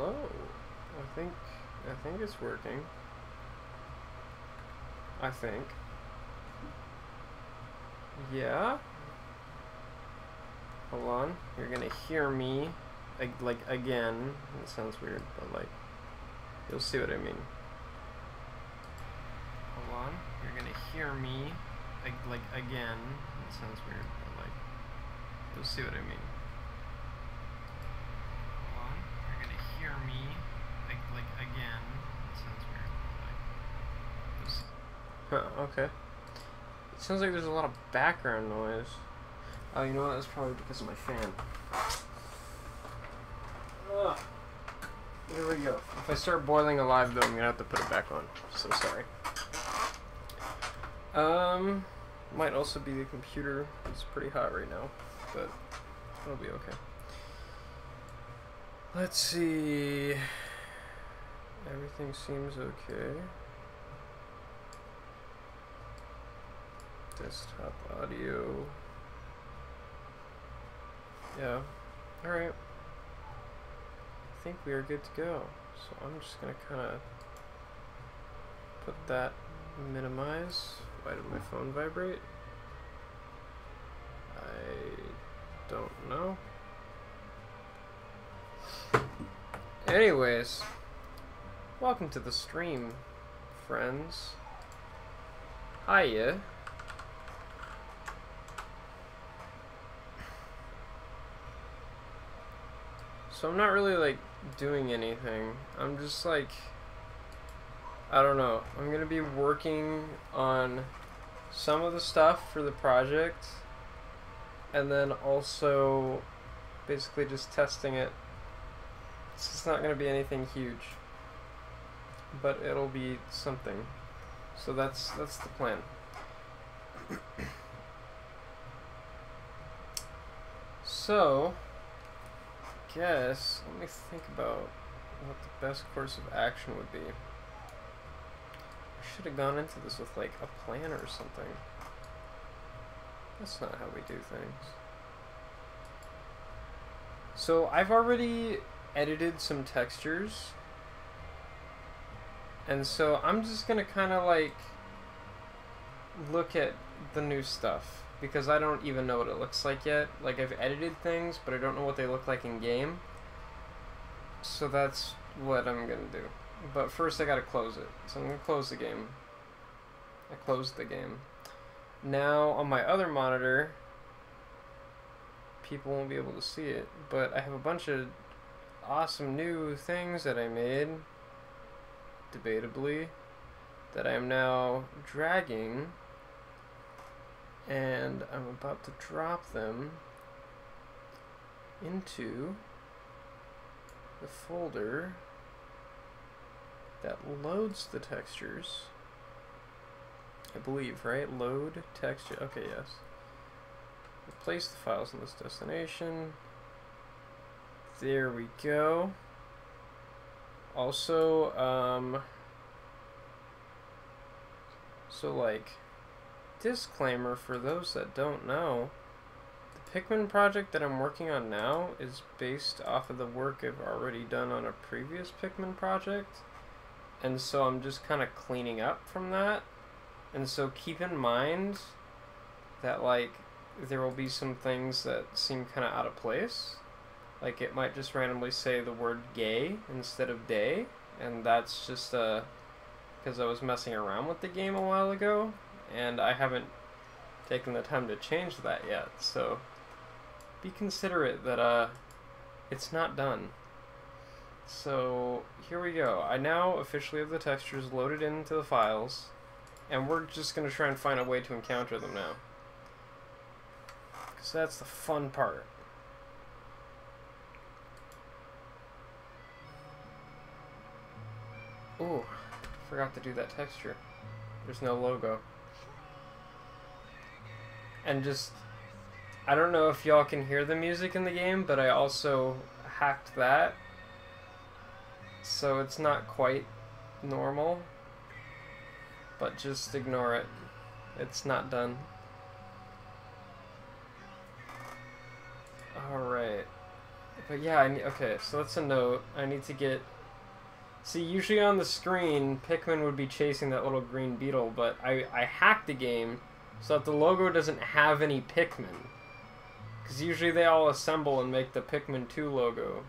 Hello. I think it's working. I think. Yeah. Hold on. You're gonna hear me, like again. It sounds weird, but like, you'll see what I mean. Hold on. You're gonna hear me, like again. It sounds weird, but like, you'll see what I mean. Hold on. You're gonna hear me, like again. It sounds weird, but like, you'll see. Huh, okay. It sounds like there's a lot of background noise. Oh, you know what? That's probably because of my fan. Ugh. Here we go. If I start boiling alive, though, I'm gonna have to put it back on. So sorry. Might also be the computer. It's pretty hot right now, but it'll be okay. Let's see. Everything seems okay. Desktop audio. Yeah. Alright. I think we are good to go. So I'm just gonna kinda put that, minimize. Why did my phone vibrate? I don't know. Anyways, welcome to the stream, friends. Hiya. So I'm not really like doing anything. I'm just like, I don't know. I'm gonna be working on some of the stuff for the project, and then also basically just testing it. It's just not gonna be anything huge, but it'll be something. So that's the plan. So guess, let me think about what the best course of action would be. I should have gone into this with like a plan or something. That's not how we do things. So I've already edited some textures, and so I'm just gonna kind of like look at the new stuff, because I don't even know what it looks like yet. Like, I've edited things, but I don't know what they look like in game. So that's what I'm gonna do. But first I gotta close it. So I'm gonna close the game. I closed the game. Now on my other monitor, people won't be able to see it, but I have a bunch of awesome new things that I made, debatably, that I am now dragging, and I'm about to drop them into the folder that loads the textures. I believe, right? Load texture. Okay, yes. Replace the files in this destination. There we go. Also, so like, disclaimer for those that don't know, the Pikmin project that I'm working on now is based off of the work I've already done on a previous Pikmin project, and so I'm just kind of cleaning up from that. And so keep in mind that like there will be some things that seem kind of out of place. Like it might just randomly say the word gay instead of day, and that's just because I was messing around with the game a while ago, and I haven't taken the time to change that yet. So be considerate that it's not done. So here we go. I now officially have the textures loaded into the files, and we're just going to try and find a way to encounter them now, because that's the fun part. Ooh, forgot to do that texture. There's no logo. And just, I don't know if y'all can hear the music in the game, but I also hacked that, so it's not quite normal. But just ignore it. It's not done. Alright. But yeah, okay, so that's a note. I need to get... See, usually on the screen, Pikmin would be chasing that little green beetle, but I hacked the game so that the logo doesn't have any Pikmin. Because usually they all assemble and make the Pikmin 2 logo.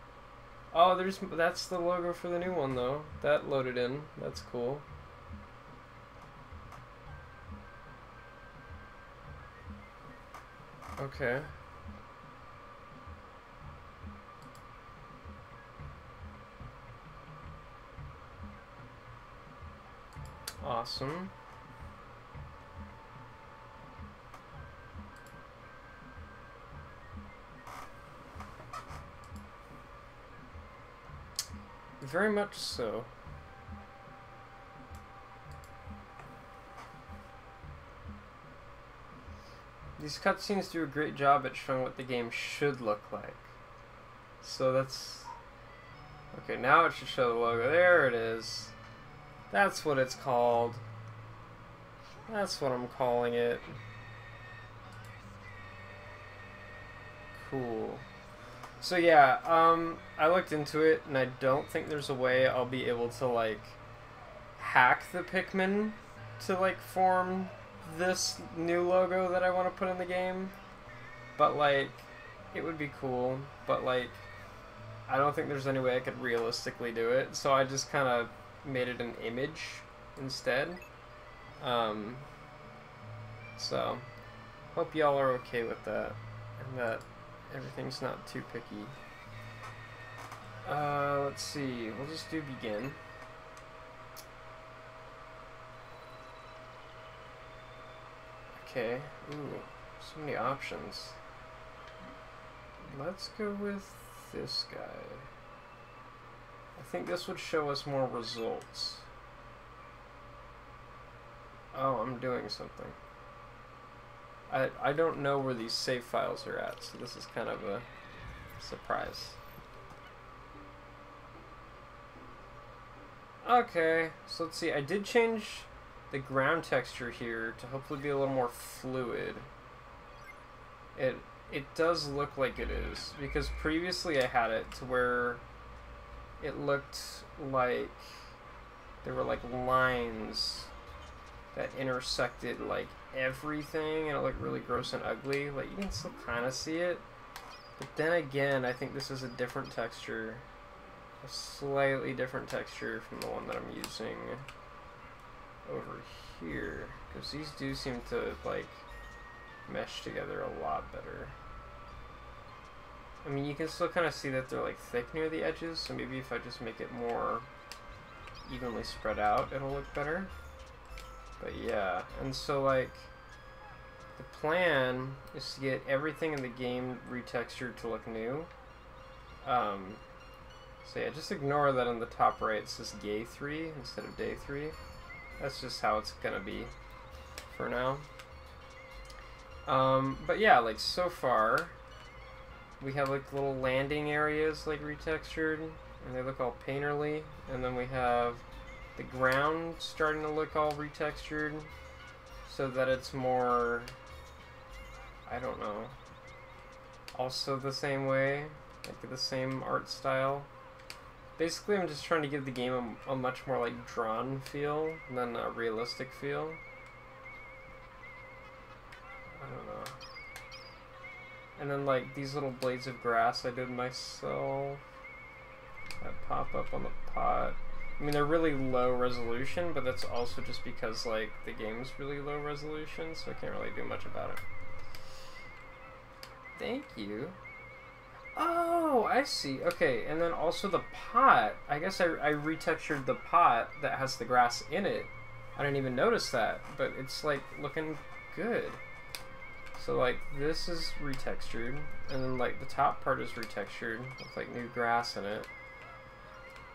Oh, that's the logo for the new one, though. That loaded in. That's cool. Okay. Awesome. Very much so. These cutscenes do a great job at showing what the game should look like. So that's... Okay, now it should show the logo. There it is. That's what it's called. That's what I'm calling it. Cool. So yeah, I looked into it, and I don't think there's a way I'll be able to, like, hack the Pikmin to, like, form this new logo that I want to put in the game. But, like, it would be cool, but, like, I don't think there's any way I could realistically do it, so I just kind of made it an image instead. So, hope y'all are okay with that, and that everything's not too picky. Let's see, we'll just do begin. Okay, ooh, so many options. Let's go with this guy. I think this would show us more results. Oh, I'm doing something. I don't know where these save files are at, so this is kind of a surprise. Okay, so let's see. I did change the ground texture here to hopefully be a little more fluid. It does look like it is, because previously I had it to where it looked like there were like lines that intersected like everything, and it looked really gross and ugly. Like, you can still kind of see it, but then again, I think this is a different texture, a slightly different texture from the one that I'm using over here, because these do seem to like mesh together a lot better. I mean, you can still kind of see that they're like thick near the edges, so maybe if I just make it more evenly spread out, it'll look better. But yeah, and so like the plan is to get everything in the game retextured to look new. So yeah, just ignore that on the top right it says Gay 3 instead of Day 3. That's just how it's gonna be for now. But yeah, like so far we have like little landing areas like retextured, and they look all painterly, and then we have the ground starting to look all retextured so that it's more, I don't know, also the same way, like the same art style. Basically, I'm just trying to give the game a much more like drawn feel than a realistic feel. I don't know. And then like these little blades of grass I did myself that pop up on the pot. I mean, they're really low resolution, but that's also just because like the game's really low resolution, so I can't really do much about it. Thank you. Oh, I see. Okay, and then also the pot. I guess I retextured the pot that has the grass in it. I didn't even notice that, but it's like looking good. So like this is retextured, and then like the top part is retextured with like new grass in it.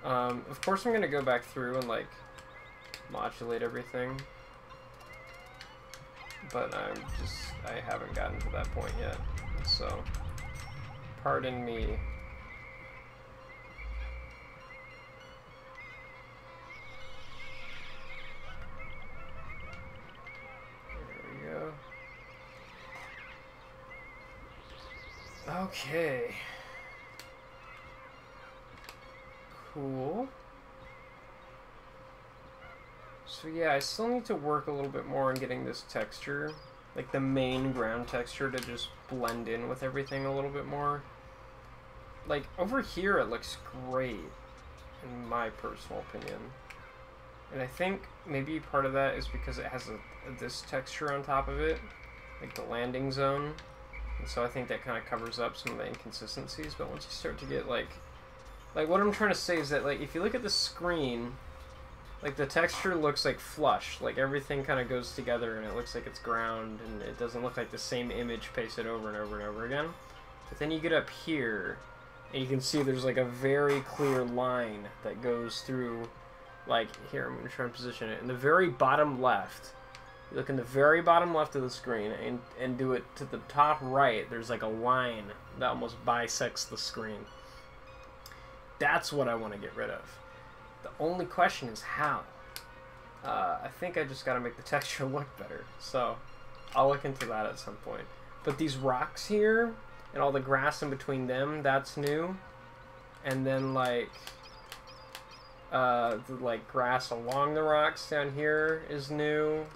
Of course I'm gonna go back through and like modulate everything, but I haven't gotten to that point yet, so pardon me. There we go. Okay. cool. So yeah, I still need to work a little bit more on getting this texture, like the main ground texture, to just blend in with everything a little bit more. Like, over here it looks great, in my personal opinion. And I think maybe part of that is because it has this texture on top of it, like the landing zone. And so I think that kind of covers up some of the inconsistencies. But once you start to get, like what I'm trying to say is that, like, if you look at the screen, like, the texture looks like flush. Like, everything kind of goes together and it looks like it's ground, and it doesn't look like the same image pasted over and over and over again. But then you get up here, and you can see there's, like, a very clear line that goes through, like, here, I'm going to try and position it. In the very bottom left, you look in the very bottom left of the screen, and do it to the top right, there's, like, a line that almost bisects the screen. That's what I want to get rid of. The only question is how. I think I just got to make the texture look better. So I'll look into that at some point. But these rocks here and all the grass in between them, that's new. And then, like, the grass along the rocks down here is new.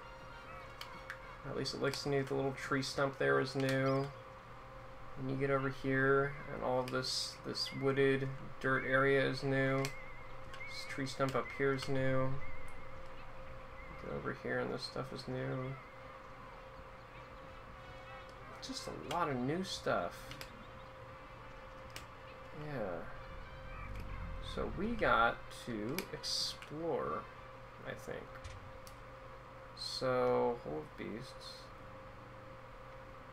Or at least it looks new. The little tree stump there is new. And you get over here, and all of this wooded dirt area is new. This tree stump up here is new. Get over here, and this stuff is new. Just a lot of new stuff. Yeah. So we got to explore, I think. So, Hole of Beasts.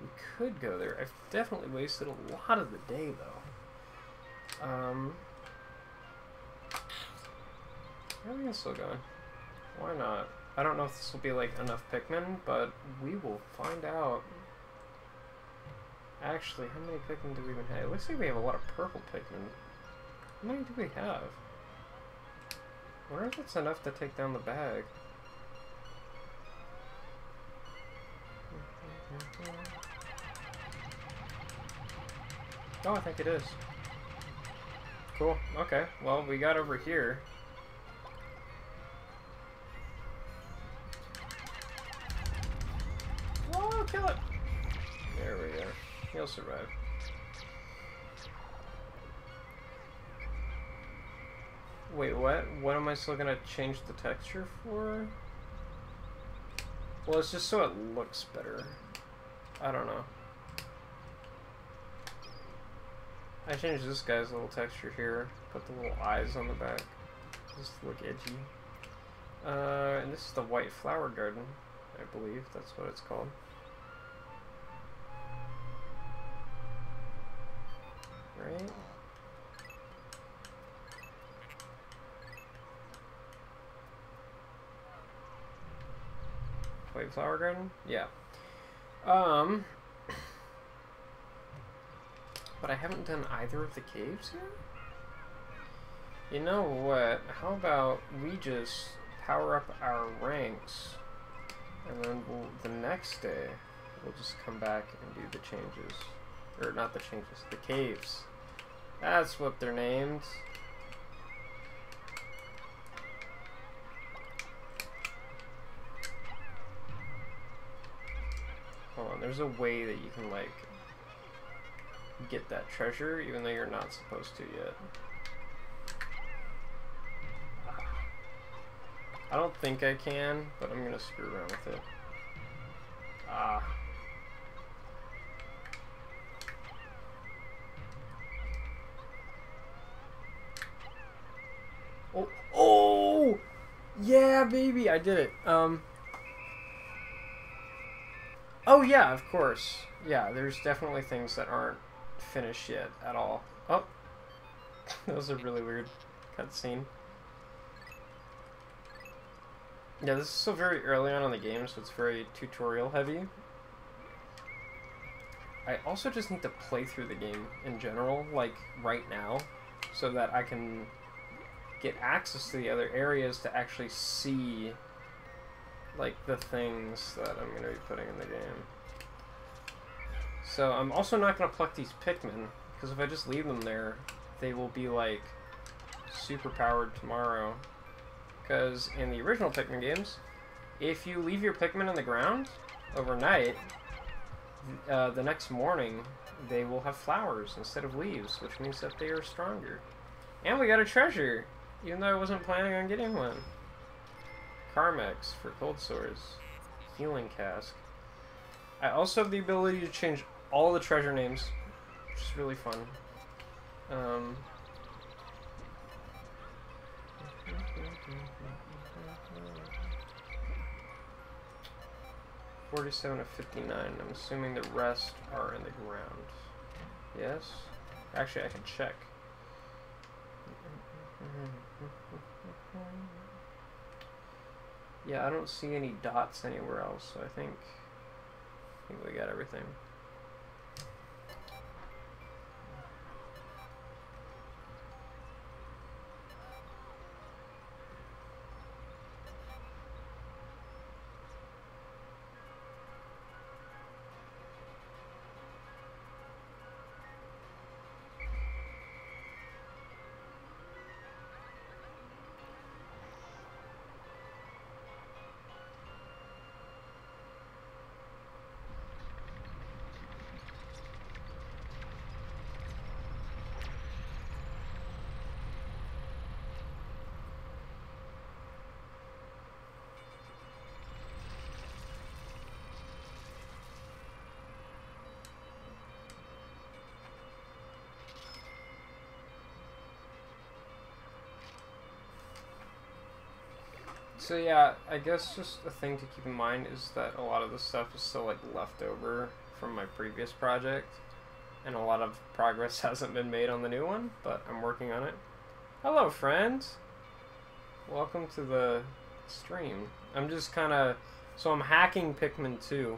We could go there. I've definitely wasted a lot of the day, though. Everything's still going. Why not? I don't know if this will be, like, enough Pikmin, but we will find out. Actually, how many Pikmin do we even have? It looks like we have a lot of purple Pikmin. How many do we have? I wonder if it's enough to take down the bag. Oh, I think it is. Cool. Okay. Well, we got over here. Oh, kill it! There we go. He'll survive. Wait, what? What am I still gonna change the texture for? Well, it's just so it looks better. I don't know. I changed this guy's little texture here. Put the little eyes on the back. Just to look edgy. And this is the White Flower Garden, I believe. That's what it's called. Right? White Flower Garden? Yeah. But I haven't done either of the caves yet? You know what? How about we just power up our ranks, and then the next day, we'll just come back and do the changes. Or not the changes, the caves. That's what they're named. Hold on, there's a way that you can, like, get that treasure, even though you're not supposed to yet. I don't think I can, but I'm gonna screw around with it. Oh, oh, yeah, baby, I did it. Oh yeah, of course. Yeah, there's definitely things that aren't finished yet at all. Oh, that was a really weird cutscene. Yeah, this is still very early on in the game, so it's very tutorial heavy. I also just need to play through the game in general, like right now, so that I can get access to the other areas to actually see, like, the things that I'm going to be putting in the game. So I'm also not going to pluck these Pikmin, because if I just leave them there, they will be, like, super powered tomorrow. Because in the original Pikmin games, if you leave your Pikmin on the ground overnight, the next morning they will have flowers instead of leaves, which means that they are stronger. And we got a treasure, even though I wasn't planning on getting one. Carmex for cold sores. Healing cask. I also have the ability to change all the treasure names, which is really fun. 47 of 59. I'm assuming the rest are in the ground. Yes? Actually, I can check. Yeah, I don't see any dots anywhere else, so I think we got everything. So yeah, I guess just a thing to keep in mind is that a lot of the stuff is still like left over from my previous project, and a lot of progress hasn't been made on the new one, but I'm working on it. Hello, friends! Welcome to the stream. I'm just kind of... So I'm hacking Pikmin 2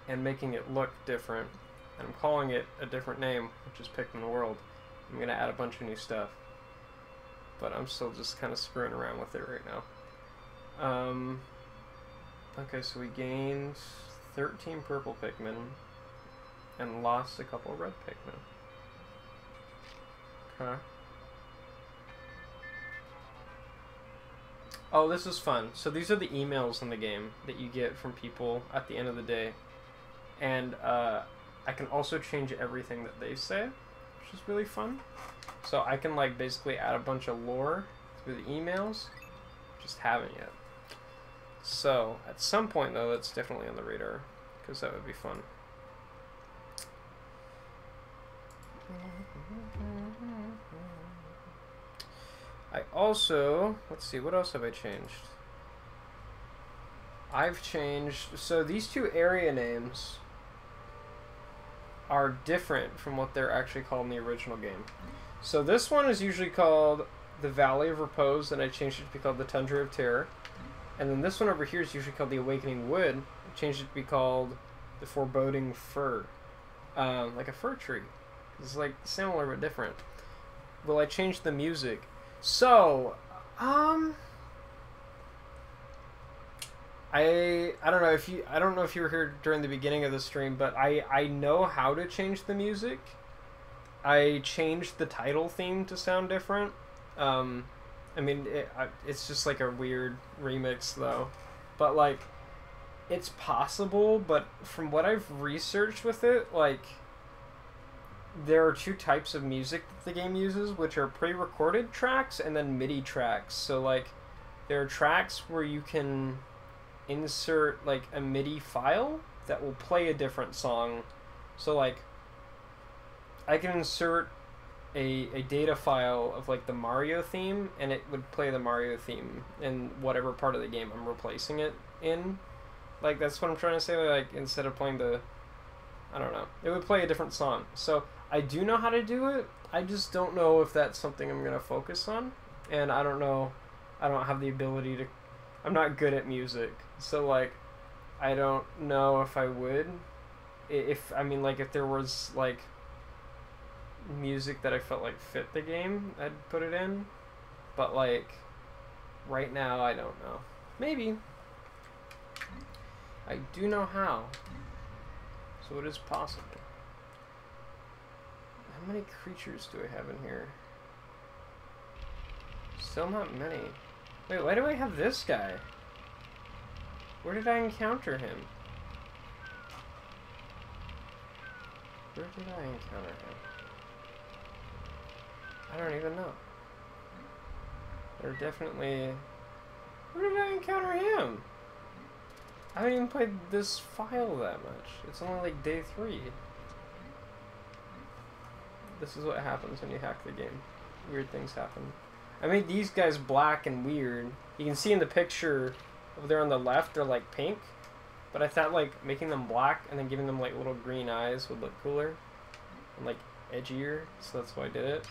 and making it look different, and I'm calling it a different name, which is Pikmin World. I'm going to add a bunch of new stuff, but I'm still just kind of screwing around with it right now. Okay, so we gained 13 purple Pikmin and lost a couple red Pikmin. Okay. Oh, this is fun. So these are the emails in the game that you get from people at the end of the day. And I can also change everything that they say, which is really fun. So I can like basically add a bunch of lore through the emails, just haven't yet. So at some point though, that's definitely on the radar, because that would be fun. I also, let's see, what else have I changed? I've changed, so these two area names are different from what they're actually called in the original game. So this one is usually called the Valley of Repose, and I changed it to be called the Tundra of Terror. And then this one over here is usually called the Awakening Wood. I changed it to be called the Foreboding Fir. Like a fir tree. It's like similar but different. Well, I changed the music. So, I don't know if you were here during the beginning of the stream, but I know how to change the music. I changed the title theme to sound different. I mean, it's just like a weird remix though, but like, it's possible. But from what I've researched with it, like, there are two types of music that the game uses, which are pre-recorded tracks and then MIDI tracks. So like, there are tracks where you can insert like a MIDI file that will play a different song. So like, I can insert a data file of like the Mario theme, and it would play the Mario theme in whatever part of the game I'm replacing it in. Like, that's what I'm trying to say. Like, instead of playing the, I don't know, it would play a different song. So I do know how to do it. I just don't know if that's something I'm gonna focus on, and I don't know. I don't have the ability to. I'm not good at music, so like, I don't know if I would. If I mean, like, if there was like music that I felt like fit the game, I'd put it in. But like, right now, I don't know. Maybe. I do know how. So it is possible. How many creatures do I have in here? Still not many. Wait, why do I have this guy? Where did I encounter him? Where did I encounter him? I don't even know. There definitely... Where did I encounter him? I haven't even played this file that much. It's only like day 3. This is what happens when you hack the game. Weird things happen. I made these guys black and weird. You can see in the picture over there on the left, they're like pink. But I thought like making them black and then giving them like little green eyes would look cooler. And like edgier, so that's why I did it.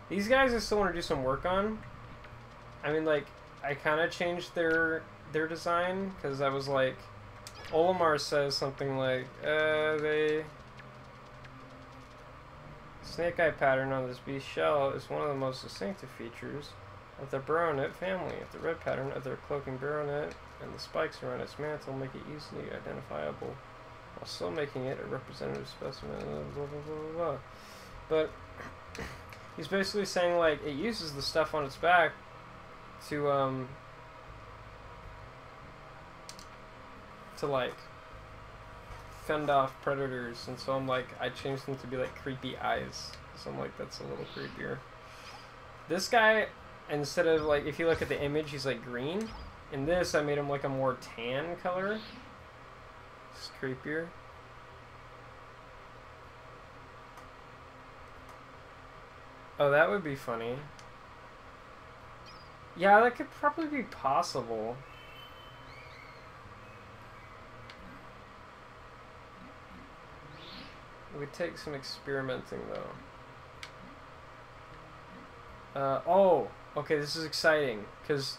These guys I still want to do some work on. I mean, like, I kind of changed their design, because I was like, Olimar says something like, snake eye pattern on this beast's shell is one of the most distinctive features of the baronet family. The red pattern of their cloaking baronet and the spikes around its mantle make it easily identifiable, while still making it a representative specimen, blah, blah, blah, blah, blah. But he's basically saying, like, it uses the stuff on its back to like fend off predators, and so I'm like, I changed them to be like creepy eyes, so I'm like, that's a little creepier. This guy, instead of like, if you look at the image, he's like green. In this, I made him like a more tan color. It's creepier. Oh, that would be funny. Yeah, that could probably be possible. It would take some experimenting, though. Oh, okay, this is exciting, because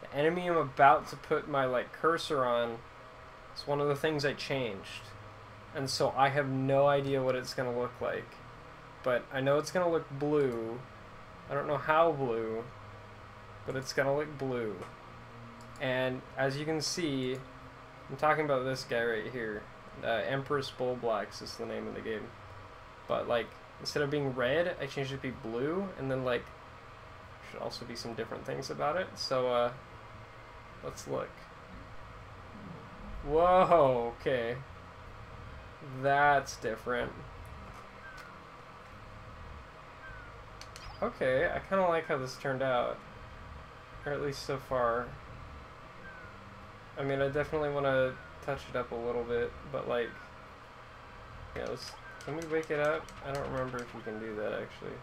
the enemy I'm about to put my, like, cursor on is one of the things I changed. And so I have no idea what it's going to look like. But I know it's going to look blue. I don't know how blue, but it's going to look blue. And as you can see, I'm talking about this guy right here. Empress Bullblacks is the name of the game. But, like, instead of being red, I changed it to be blue, and then, like, should also be some different things about it. So, let's look. Whoa, okay. That's different. Okay, I kind of like how this turned out. Or at least so far. I mean, I definitely want to touch it up a little bit, but like, yeah, can we wake it up? I don't remember if you can do that, actually.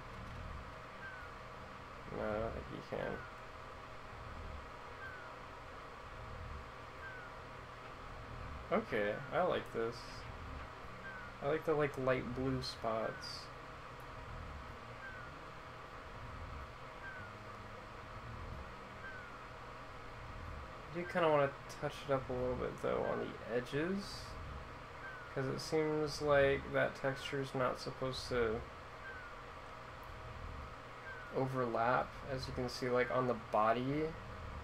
No, I don't think you can. Okay, I like this. I like the, like, light blue spots. I do kind of want to touch it up a little bit, though, on the edges, because it seems like that texture is not supposed to overlap. As you can see, like, on the body,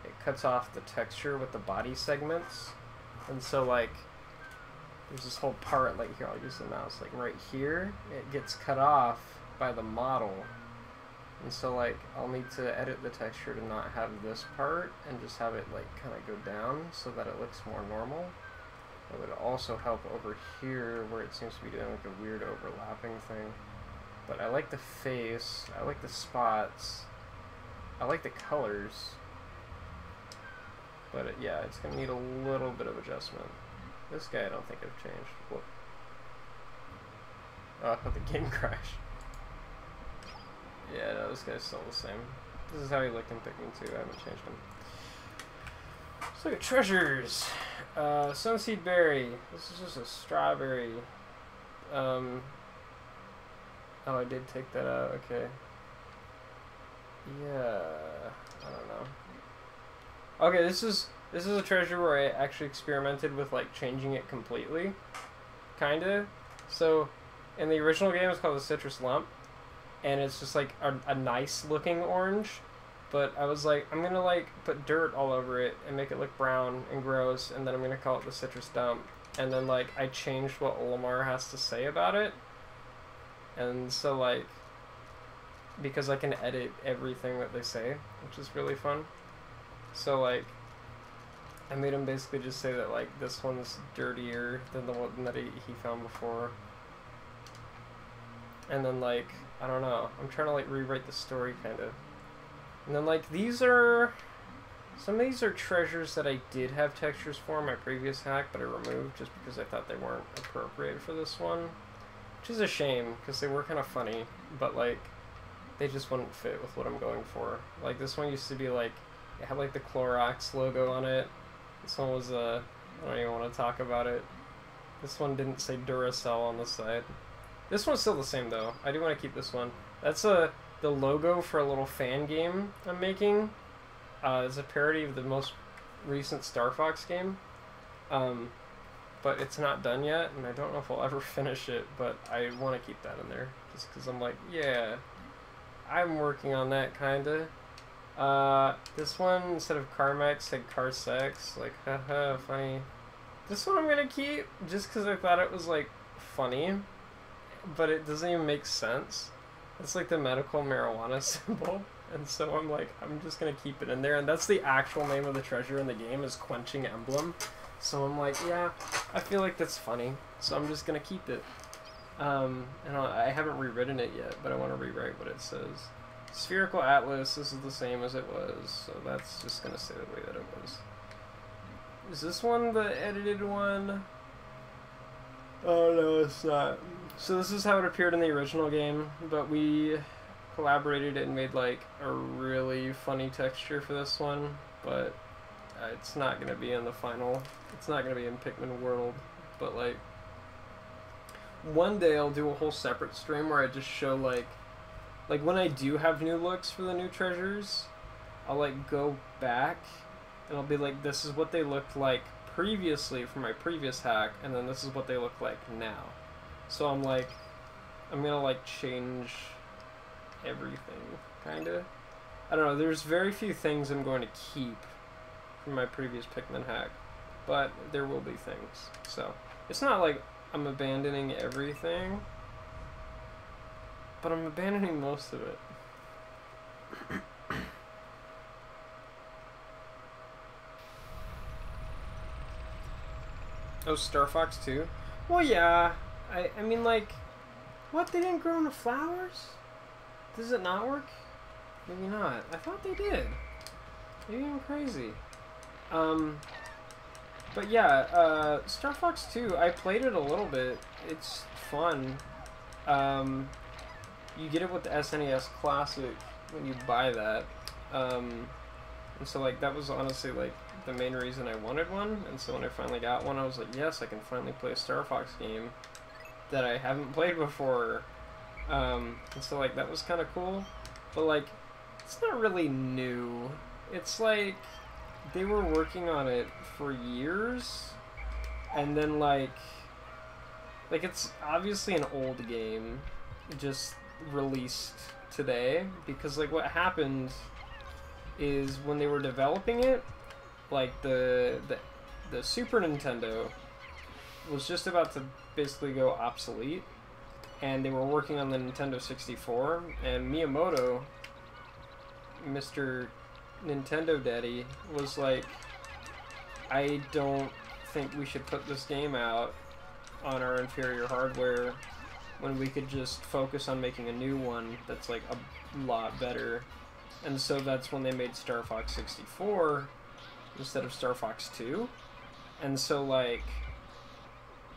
it cuts off the texture with the body segments, and so, like, there's this whole part, like, here, I'll use the mouse, like, right here, it gets cut off by the model. And so, like, I'll need to edit the texture to not have this part and just have it, like, kind of go down so that it looks more normal. It would also help over here where it seems to be doing, like, a weird overlapping thing. But I like the face, I like the spots, I like the colors. But, yeah, it's going to need a little bit of adjustment. This guy I don't think I've changed. Whoop. Oh, I thought the game crashed. Yeah, no, this guy's still the same. This is how he looked in Pikmin 2. I haven't changed him. Let's look at treasures. Sunseed berry. This is just a strawberry. Oh, I did take that out. Okay. Yeah. I don't know. Okay, this is a treasure where I actually experimented with, like, changing it completely. Kinda. So, in the original game, it's called the Citrus Lump. And it's just like a nice looking orange, but I was like, I'm gonna like put dirt all over it and make it look brown and gross, and then I'm gonna call it the Citrus Dump. And then like I changed what Olimar has to say about it, and so like because I can edit everything that they say, which is really fun. So like, I made him basically just say that like this one's dirtier than the one that he found before. And then like, I don't know, I'm trying to like rewrite the story kind of. And then like these are, some of these are treasures that I did have textures for in my previous hack, but I removed just because I thought they weren't appropriate for this one. Which is a shame, because they were kind of funny, but like, they just wouldn't fit with what I'm going for. Like this one used to be like, it had like the Clorox logo on it. This one was I don't even want to talk about it. This one didn't say Duracell on the side. This one's still the same though. I do want to keep this one. That's the logo for a little fan game I'm making. It's a parody of the most recent Star Fox game. But it's not done yet, and I don't know if I'll ever finish it, but I want to keep that in there. Just because I'm like, yeah, I'm working on that, kinda. This one, instead of Carmex, said Car Sex. Like, haha, funny. This one I'm gonna keep, just because I thought it was, like, funny. But it doesn't even make sense. It's like the medical marijuana symbol. And so I'm like, I'm just gonna keep it in there. And that's the actual name of the treasure in the game, is Quenching Emblem. So I'm like, yeah, I feel like that's funny. So I'm just gonna keep it. And I haven't rewritten it yet, but I want to rewrite what it says. Spherical Atlas, this is the same as it was, so that's just gonna stay the way that it was. Is this one the edited one? Oh no, it's not. So this is how it appeared in the original game, but we collaborated and made like a really funny texture for this one, but it's not gonna be in the final. It's not gonna be in Pikmin World, but like one day I'll do a whole separate stream where I just show like when I do have new looks for the new treasures, I'll like go back and I'll be like, this is what they looked like previously from my previous hack, and then this is what they look like now. So I'm like, I'm gonna like change everything, kinda. I don't know, there's very few things I'm going to keep from my previous Pikmin hack, but there will be things. So it's not like I'm abandoning everything, but I'm abandoning most of it. Oh, Star Fox 2? Well, yeah. I mean, like, what? They didn't grow into flowers? Does it not work? Maybe not. I thought they did. Maybe I'm crazy. But yeah, Star Fox 2, I played it a little bit. It's fun. You get it with the SNES Classic when you buy that. And so, like, that was honestly, like, the main reason I wanted one. And so when I finally got one, I was like, yes, I can finally play a Star Fox game that I haven't played before. And so, like, that was kind of cool. But, like, it's not really new. It's like they were working on it for years, and then like it's obviously an old game just released today, because like what happened is when they were developing it, like the Super Nintendo was just about to basically go obsolete, and they were working on the Nintendo 64, and Miyamoto, Mr. Nintendo Daddy, was like, I don't think we should put this game out on our inferior hardware when we could just focus on making a new one that's like a lot better. And so that's when they made Star Fox 64 instead of Star Fox 2. And so like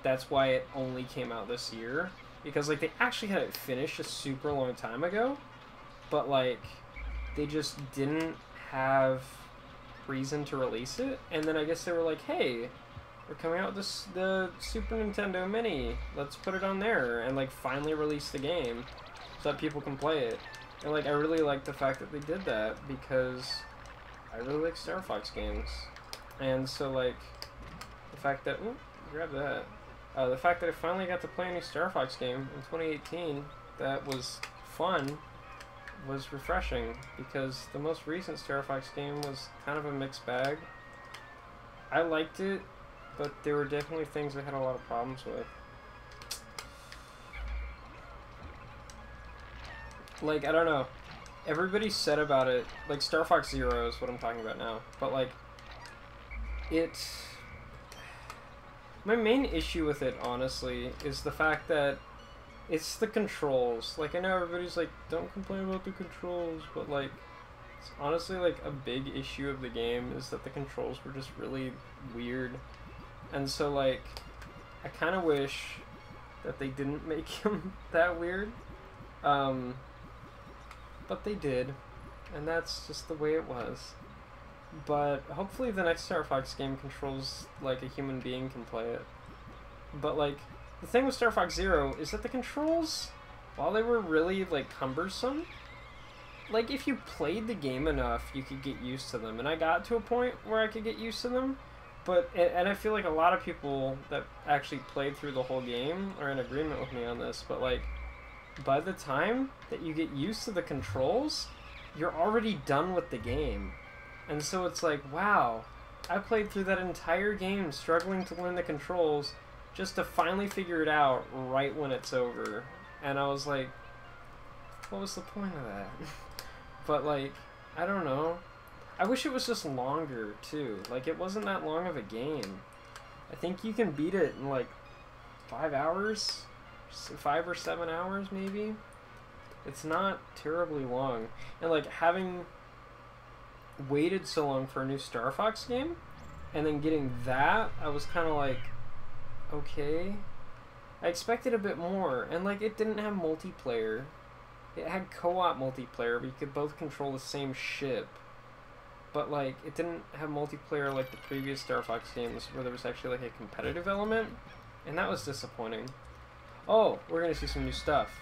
that's why it only came out this year, because like they actually had it finished a super long time ago, but like they just didn't have reason to release it. And then I guess they were like, hey, we're coming out with the Super Nintendo Mini, let's put it on there and like finally release the game so that people can play it. And like I really like the fact that they did that, because I really like Star Fox games. And so like the fact that grab that the fact that I finally got to play a new Star Fox game in 2018 that was fun was refreshing, because the most recent Star Fox game was kind of a mixed bag. I liked it, but there were definitely things I had a lot of problems with. like, I don't know. Everybody said about it, like, Star Fox Zero is what I'm talking about now, but, like, it... My main issue with it, honestly, is the fact that it's the controls. Like, I know everybody's like, don't complain about the controls, but, like, it's honestly, like, a big issue of the game is that the controls were just really weird. And so, like, I kind of wish that they didn't make him that weird. But they did, and that's just the way it was. But hopefully the next Star Fox game controls like a human being can play it. But, like, the thing with Star Fox Zero is that the controls, while they were really, like, cumbersome, like, if you played the game enough, you could get used to them. And I got to a point where I could get used to them. But, and I feel like a lot of people that actually played through the whole game are in agreement with me on this. But, like, by the time that you get used to the controls, you're already done with the game. And so it's like, wow, I played through that entire game struggling to learn the controls just to finally figure it out right when it's over. And I was like, what was the point of that? But, like, I don't know. I wish it was just longer, too. Like, it wasn't that long of a game. I think you can beat it in, like, 5 hours? 5 or 7 hours, maybe? It's not terribly long. And, like, having waited so long for a new Star Fox game, and then getting that, I was kind of like, okay. I expected a bit more, and, like, it didn't have multiplayer. It had co-op multiplayer, but you could both control the same ship. But, like, it didn't have multiplayer like the previous Star Fox games, where there was actually, like, a competitive element, and that was disappointing. Oh, we're gonna see some new stuff.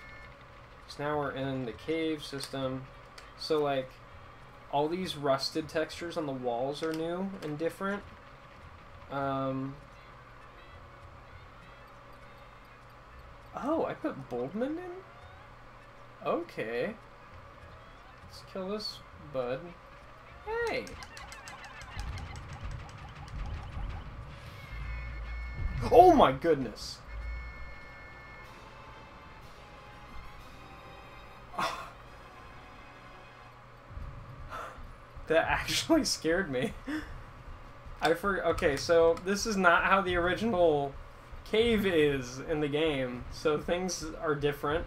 So now we're in the cave system, so, like, all these rusted textures on the walls are new and different. Oh, I put Boldman in? Okay. Let's kill this bud. Hey! Oh my goodness! That actually scared me. Okay, so this is not how the original cave is in the game. So things are different.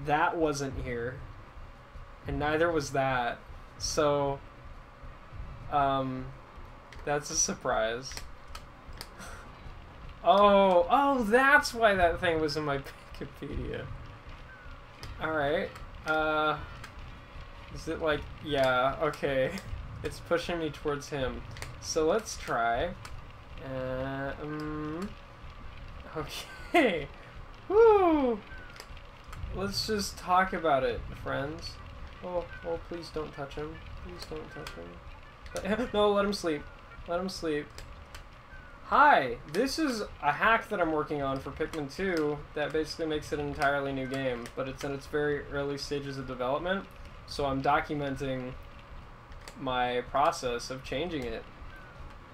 That wasn't here. And neither was that. So, that's a surprise. Oh, that's why that thing was in my Wikipedia. Alright, is it like, yeah, okay. It's pushing me towards him. So let's try. Okay. Woo! Let's just talk about it, friends. Oh, please don't touch him. Please don't touch him. No, let him sleep. Let him sleep. Hi! This is a hack that I'm working on for Pikmin 2 that basically makes it an entirely new game, but it's in its very early stages of development, so I'm documenting my process of changing it.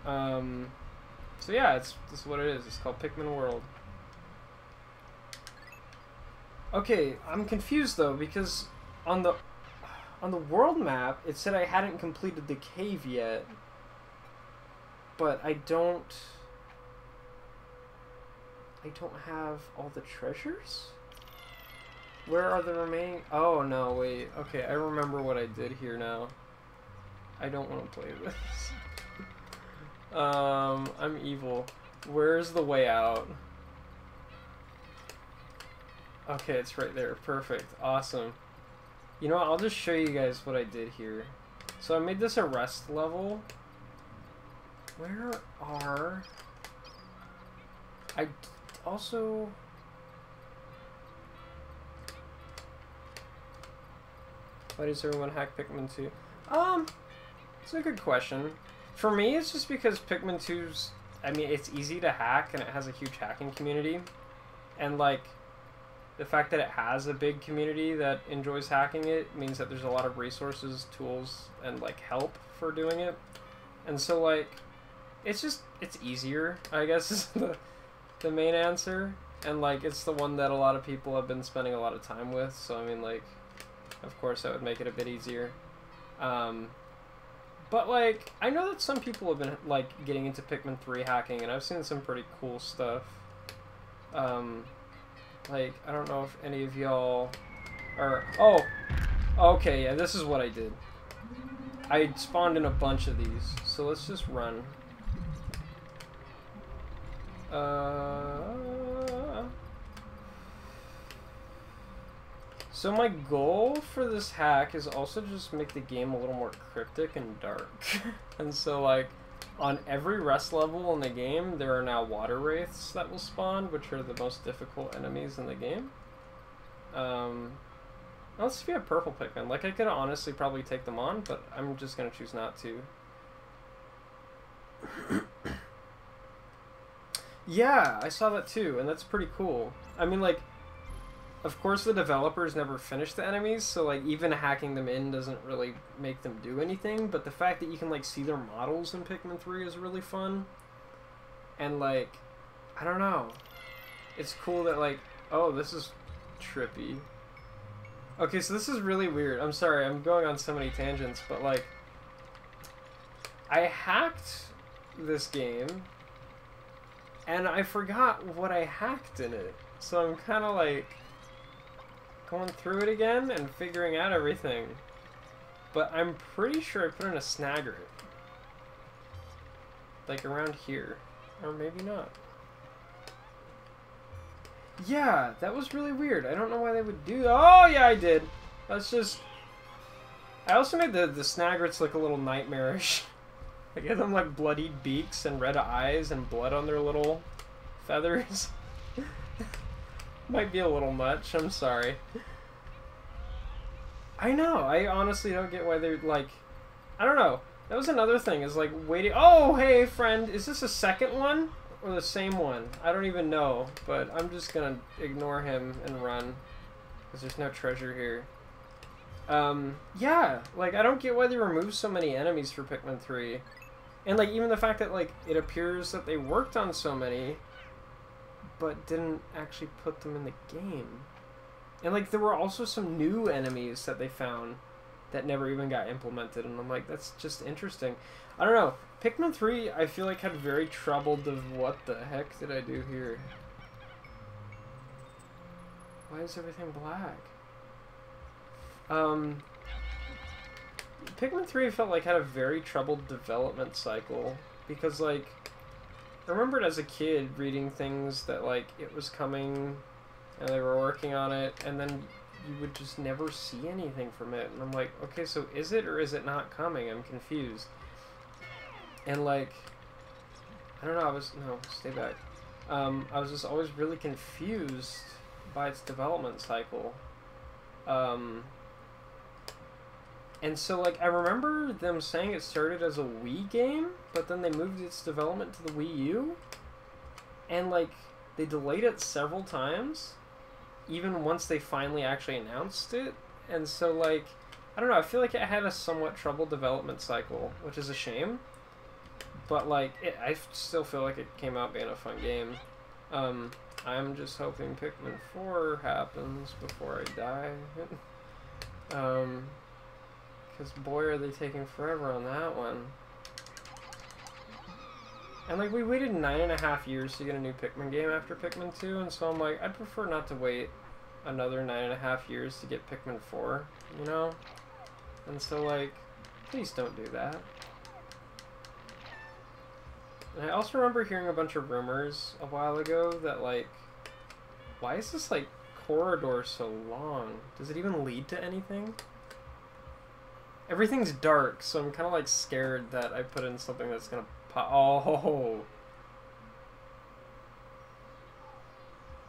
So yeah, this is what it is. It's called Pikmin World. Okay, I'm confused though, because on the world map, it said I hadn't completed the cave yet, but I don't have all the treasures? Where are the remaining? Oh no, wait. Okay, I remember what I did here now. I don't want to play this. I'm evil. Where's the way out? Okay, it's right there. Perfect. Awesome. You know what? I'll just show you guys what I did here. So I made this a rest level. Where are... I also... Why does everyone hack Pikmin 2? It's a good question. For me, it's just because Pikmin 2's... I mean, it's easy to hack, and it has a huge hacking community. And, like, the fact that it has a big community that enjoys hacking it means that there's a lot of resources, tools, and, like, help for doing it. And so, like, it's easier, I guess, is the main answer. And, like, it's the one that a lot of people have been spending a lot of time with. So, I mean, like, Of course, that would make it a bit easier. But, like, I know that some people have been, like, getting into Pikmin 3 hacking, and I've seen some pretty cool stuff. Like, I don't know if any of y'all are... Oh! Okay, yeah, this is what I did. I spawned in a bunch of these, so let's just run. So my goal for this hack is also just make the game a little more cryptic and dark. And so, like, on every rest level in the game, there are now water wraiths that will spawn, which are the most difficult enemies in the game. Let's see if we have purple Pikmin. Like, I could honestly probably take them on, but I'm just gonna choose not to. Yeah, I saw that too, and that's pretty cool. I mean, like, of course the developers never finished the enemies, so, like, even hacking them in doesn't really make them do anything, but the fact that you can, like, see their models in Pikmin 3 is really fun. And, like, I don't know. It's cool that, like, oh, this is trippy. Okay, so this is really weird. I'm sorry, I'm going on so many tangents, but, like, I hacked this game, and I forgot what I hacked in it. So I'm kind of, like, going through it again and figuring out everything. But I'm pretty sure I put in a snagger. Like, around here. Or maybe not. Yeah, that was really weird. I don't know why they would do that. Oh, yeah, I did. That's just... I also made the snaggerets look a little nightmarish. I gave them, like, bloodied beaks and red eyes and blood on their little feathers. Might be a little much, I'm sorry. I know, I honestly don't get why they're, like... I don't know. That was another thing, is, like, waiting... Oh, hey, friend, is this a second one? Or the same one? I don't even know, but I'm just gonna ignore him and run. Because there's no treasure here. Yeah, like, I don't get why they removed so many enemies for Pikmin 3. And, like, even the fact that, like, it appears that they worked on so many, but didn't actually put them in the game. And, like, there were also some new enemies that they found that never even got implemented, and I'm like, that's just interesting. I don't know. Pikmin 3, I feel like, had very troubled of what the heck did I do here? Why is everything black? Pikmin 3 felt like had a very troubled development cycle, because, like, I remembered as a kid reading things that, like, it was coming and they were working on it, and then you would just never see anything from it. And I'm like, okay, so is it or is it not coming? I'm confused. And, like, I don't know, no, stay back. I was just always really confused by its development cycle. And so, like, I remember them saying it started as a Wii game, but then they moved its development to the Wii U. And, like, they delayed it several times, even once they finally actually announced it. And so, like, I don't know, I feel like it had a somewhat troubled development cycle, which is a shame. But, like, I still feel like it came out being a fun game. I'm just hoping Pikmin 4 happens before I die. Because, boy, are they taking forever on that one. And, like, we waited 9.5 years to get a new Pikmin game after Pikmin 2, and so I'm like, I'd prefer not to wait another 9.5 years to get Pikmin 4, you know? And so, like, please don't do that. And I also remember hearing a bunch of rumors a while ago that, like, why is this, like, corridor so long? Does it even lead to anything? Everything's dark, so I'm kind of, like, scared that I put in something that's gonna pop. Oh!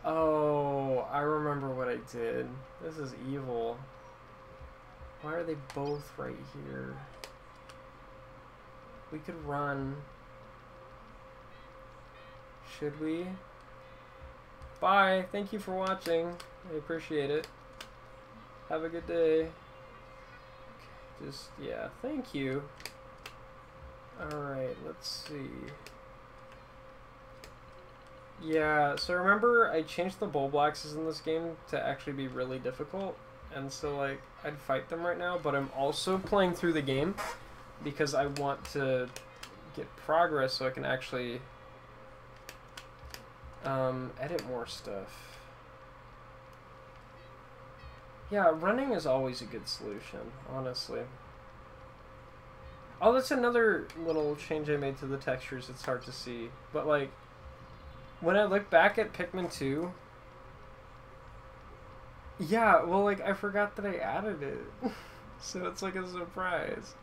Oh, I remember what I did. This is evil. Why are they both right here? We could run. Should we? Bye. Thank you for watching. I appreciate it. Have a good day. Just, yeah, thank you. Alright, let's see. Yeah, so remember I changed the bulb axes in this game to actually be really difficult. and so like I'd fight them right now, but I'm also playing through the game because I want to get progress so I can actually edit more stuff. Yeah, running is always a good solution, honestly. Oh, that's another little change I made to the textures. It's hard to see, but like when I look back at Pikmin 2, yeah, well, like I forgot that I added it, so it's like a surprise.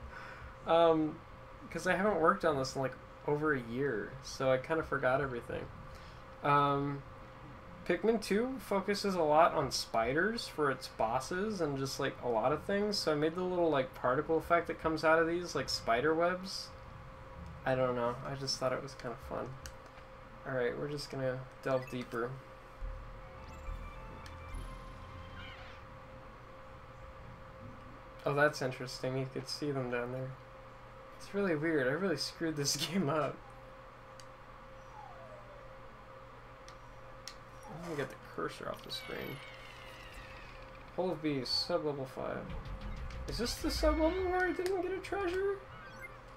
Because I haven't worked on this in like over a year, so I kind of forgot everything. Pikmin 2 focuses a lot on spiders for its bosses and just like a lot of things, so I made the little like particle effect that comes out of these, like spider webs. I don't know, I just thought it was kind of fun. Alright, we're just gonna delve deeper. Oh, that's interesting, you could see them down there. It's really weird, I really screwed this game up. I'm gonna get the cursor off the screen. Hole of Beasts, sub-level 5. Is this the sub-level where I didn't get a treasure?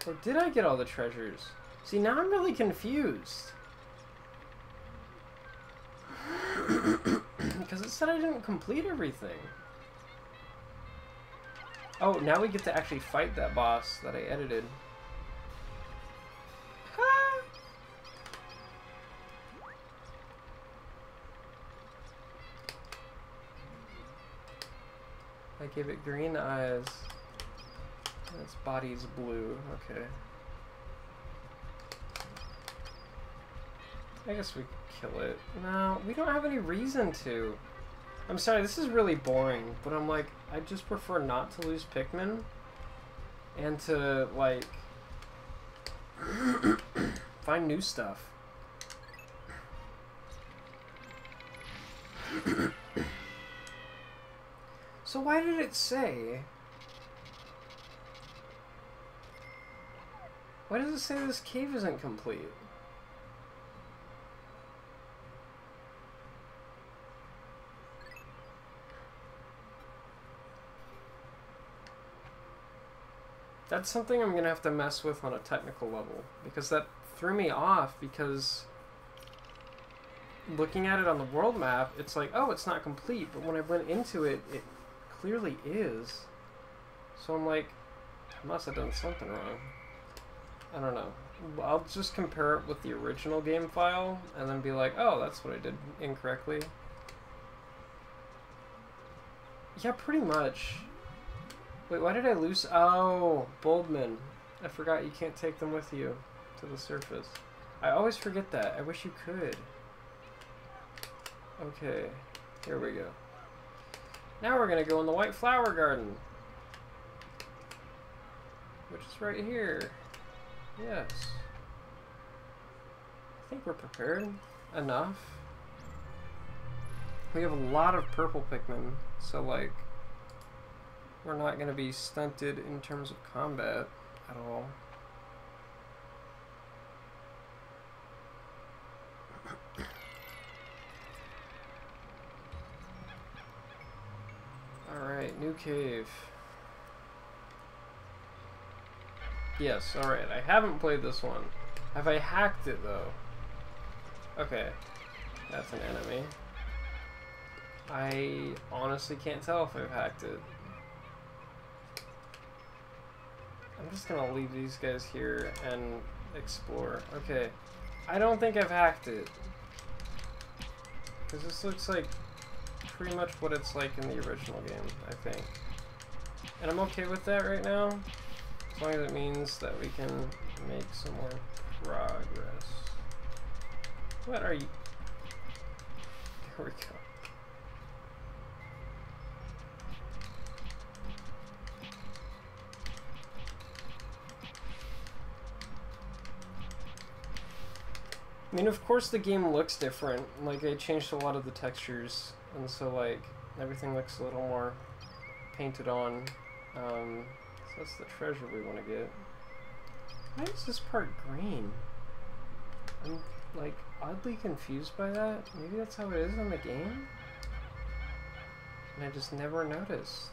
Or did I get all the treasures? See, now I'm really confused. Because it said I didn't complete everything. Oh, now we get to actually fight that boss that I edited. I gave it green eyes. And its body's blue. Okay. I guess we could kill it. No, we don't have any reason to. I'm sorry, this is really boring, but I'm like, I just prefer not to lose Pikmin and to, like, find new stuff. So why did it say? Why does it say this cave isn't complete? That's something I'm gonna have to mess with on a technical level, because that threw me off, because looking at it on the world map, it's like, oh, it's not complete, but when I went into it, it clearly is. So I'm like, I must have done something wrong. I don't know. I'll just compare it with the original game file, and then be like, oh, that's what I did incorrectly. Yeah, pretty much. Wait, why did I lose? Oh, Boldman. I forgot you can't take them with you to the surface. I always forget that. I wish you could. Okay, here we go. Now we're gonna go in the White Flower Garden, which is right here. Yes. I think we're prepared enough. We have a lot of purple Pikmin, so like, we're not going to be stunted in terms of combat at all. Alright, new cave. Yes, alright, I haven't played this one. Have I hacked it though? Okay, that's an enemy. I honestly can't tell if I've hacked it. I'm just gonna leave these guys here and explore. Okay, I don't think I've hacked it, because this looks like pretty much what it's like in the original game, I think. And I'm okay with that right now, as long as it means that we can make some more progress. What are you? There we go. I mean, of course the game looks different. Like, I changed a lot of the textures, and so, like, everything looks a little more painted on. So that's the treasure we want to get. Why is this part green? I'm, like, oddly confused by that. Maybe that's how it is in the game? And I just never noticed.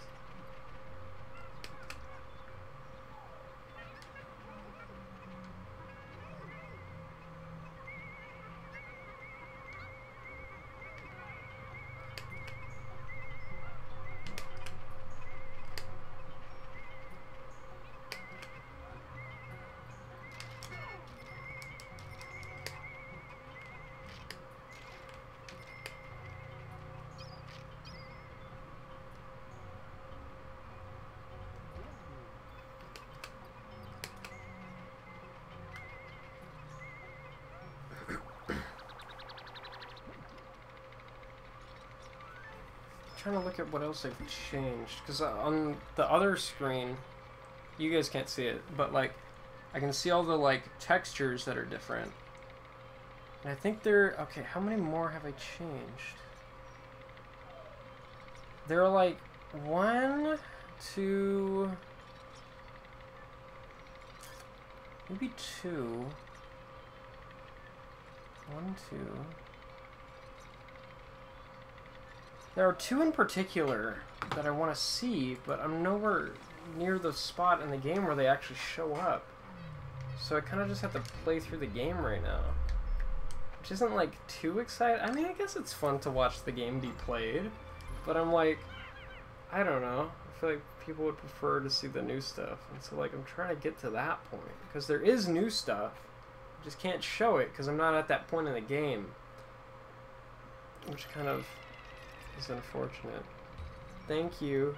Trying to look at what else I've changed, because on the other screen you guys can't see it, but like I can see all the like textures that are different, and I think they're okay. How many more have I changed? There are like 1, 2, maybe 2. 1, 2. There are 2 in particular that I want to see, but I'm nowhere near the spot in the game where they actually show up. So I kind of just have to play through the game right now. Which isn't like too exciting. I mean, I guess it's fun to watch the game be played, but I'm like, I don't know. I feel like people would prefer to see the new stuff. And so like I'm trying to get to that point, because there is new stuff. I just can't show it because I'm not at that point in the game. Which kind of is unfortunate. Thank you.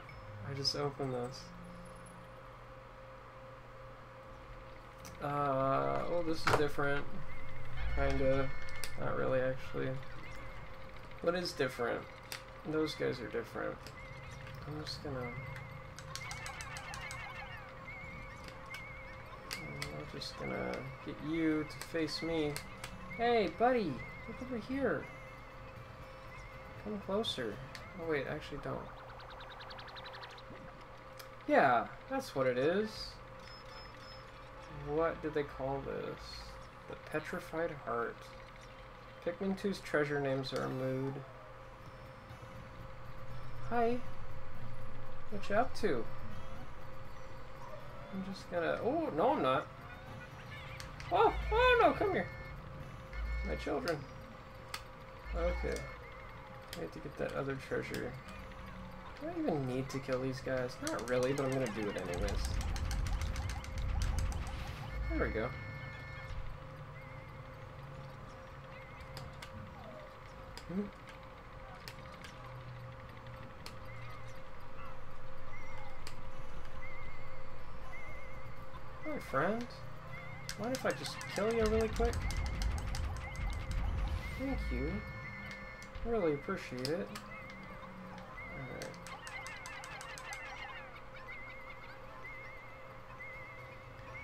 I just opened this. Well, this is different. Kinda. Not really, actually. What is different? Those guys are different. I'm just gonna... I'm just gonna get you to face me. Hey, buddy! Look over here! Come closer. Oh wait, actually don't. Yeah, that's what it is. What did they call this? The Petrified Heart. Pikmin 2's treasure names are a mood. Hi. What you up to? I'm just gonna... Oh, no I'm not. Oh, oh no, come here. My children. Okay. I have to get that other treasure. Do I even need to kill these guys? Not really, but I'm gonna do it anyways. There we go. Hi, friend. Mind if I just kill you really quick? Thank you. Really appreciate it. Alright.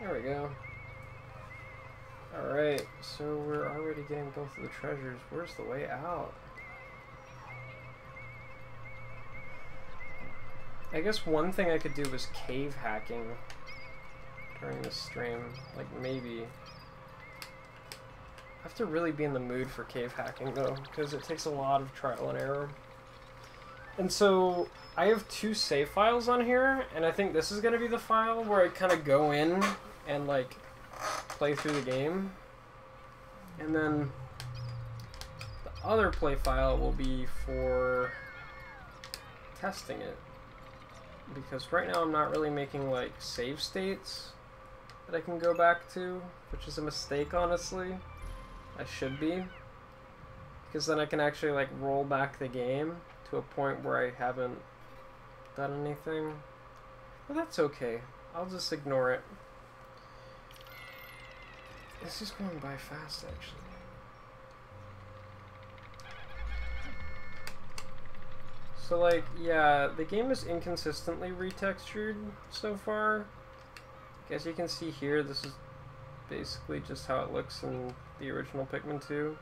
There we go. Alright, so we're already getting both of the treasures. Where's the way out? I guess one thing I could do was cave hacking during this stream. Like, maybe. I have to really be in the mood for cave hacking, though, because it takes a lot of trial and error. And so, I have 2 save files on here, and I think this is going to be the file where I kind of go in and, like, play through the game. And then the other play file will be for testing it. Because right now I'm not really making, like, save states that I can go back to, which is a mistake, honestly. I should be. Because then I can actually, like, roll back the game to a point where I haven't done anything. But that's okay. I'll just ignore it. This is going by fast, actually. So, like, yeah, the game is inconsistently retextured so far. As you can see here, this is basically just how it looks in the original Pikmin 2.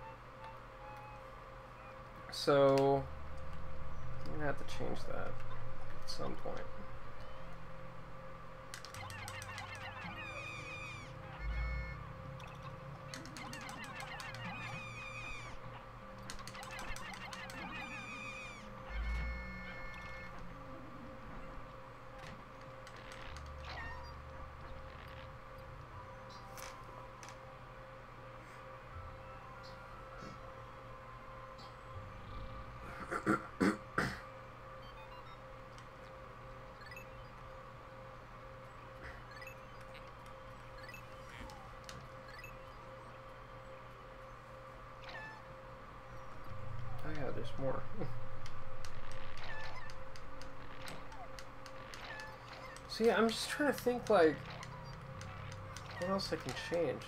So, I'm gonna have to change that at some point. there's more. So yeah, I'm just trying to think, like, what else I can change.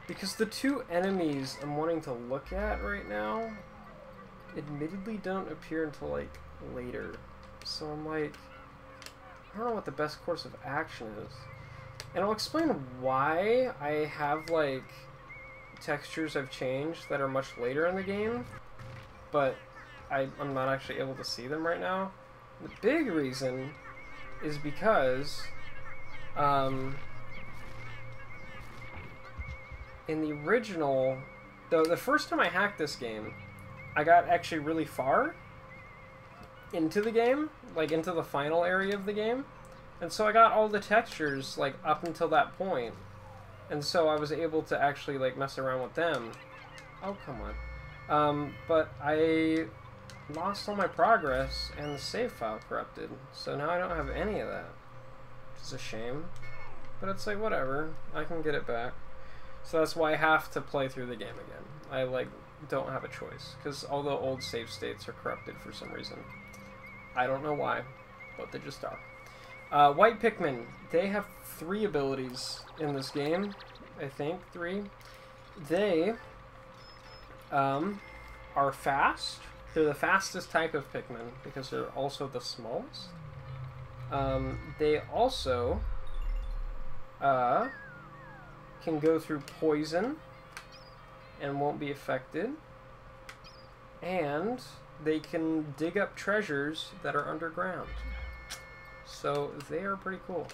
Because the two enemies I'm wanting to look at right now admittedly don't appear until, like, later. So I'm like, I don't know what the best course of action is. And I'll explain why I have, like, textures I've changed that are much later in the game, but I'm not actually able to see them right now. The big reason is because in the original, the first time I hacked this game, I got actually really far into the game, like into the final area of the game, and so I got all the textures like up until that point, and so I was able to actually like mess around with them. Oh, come on. But I lost all my progress and the save file corrupted, so now I don't have any of that. It's a shame, but it's like whatever, I can get it back. So that's why I have to play through the game again. I like don't have a choice, because all the old save states are corrupted for some reason. I don't know why, but they just are. White Pikmin, they have 3 abilities in this game. I think 3. They are fast. They're the fastest type of Pikmin because they're also the smallest. They also can go through poison and won't be affected. And they can dig up treasures that are underground. So they are pretty cool.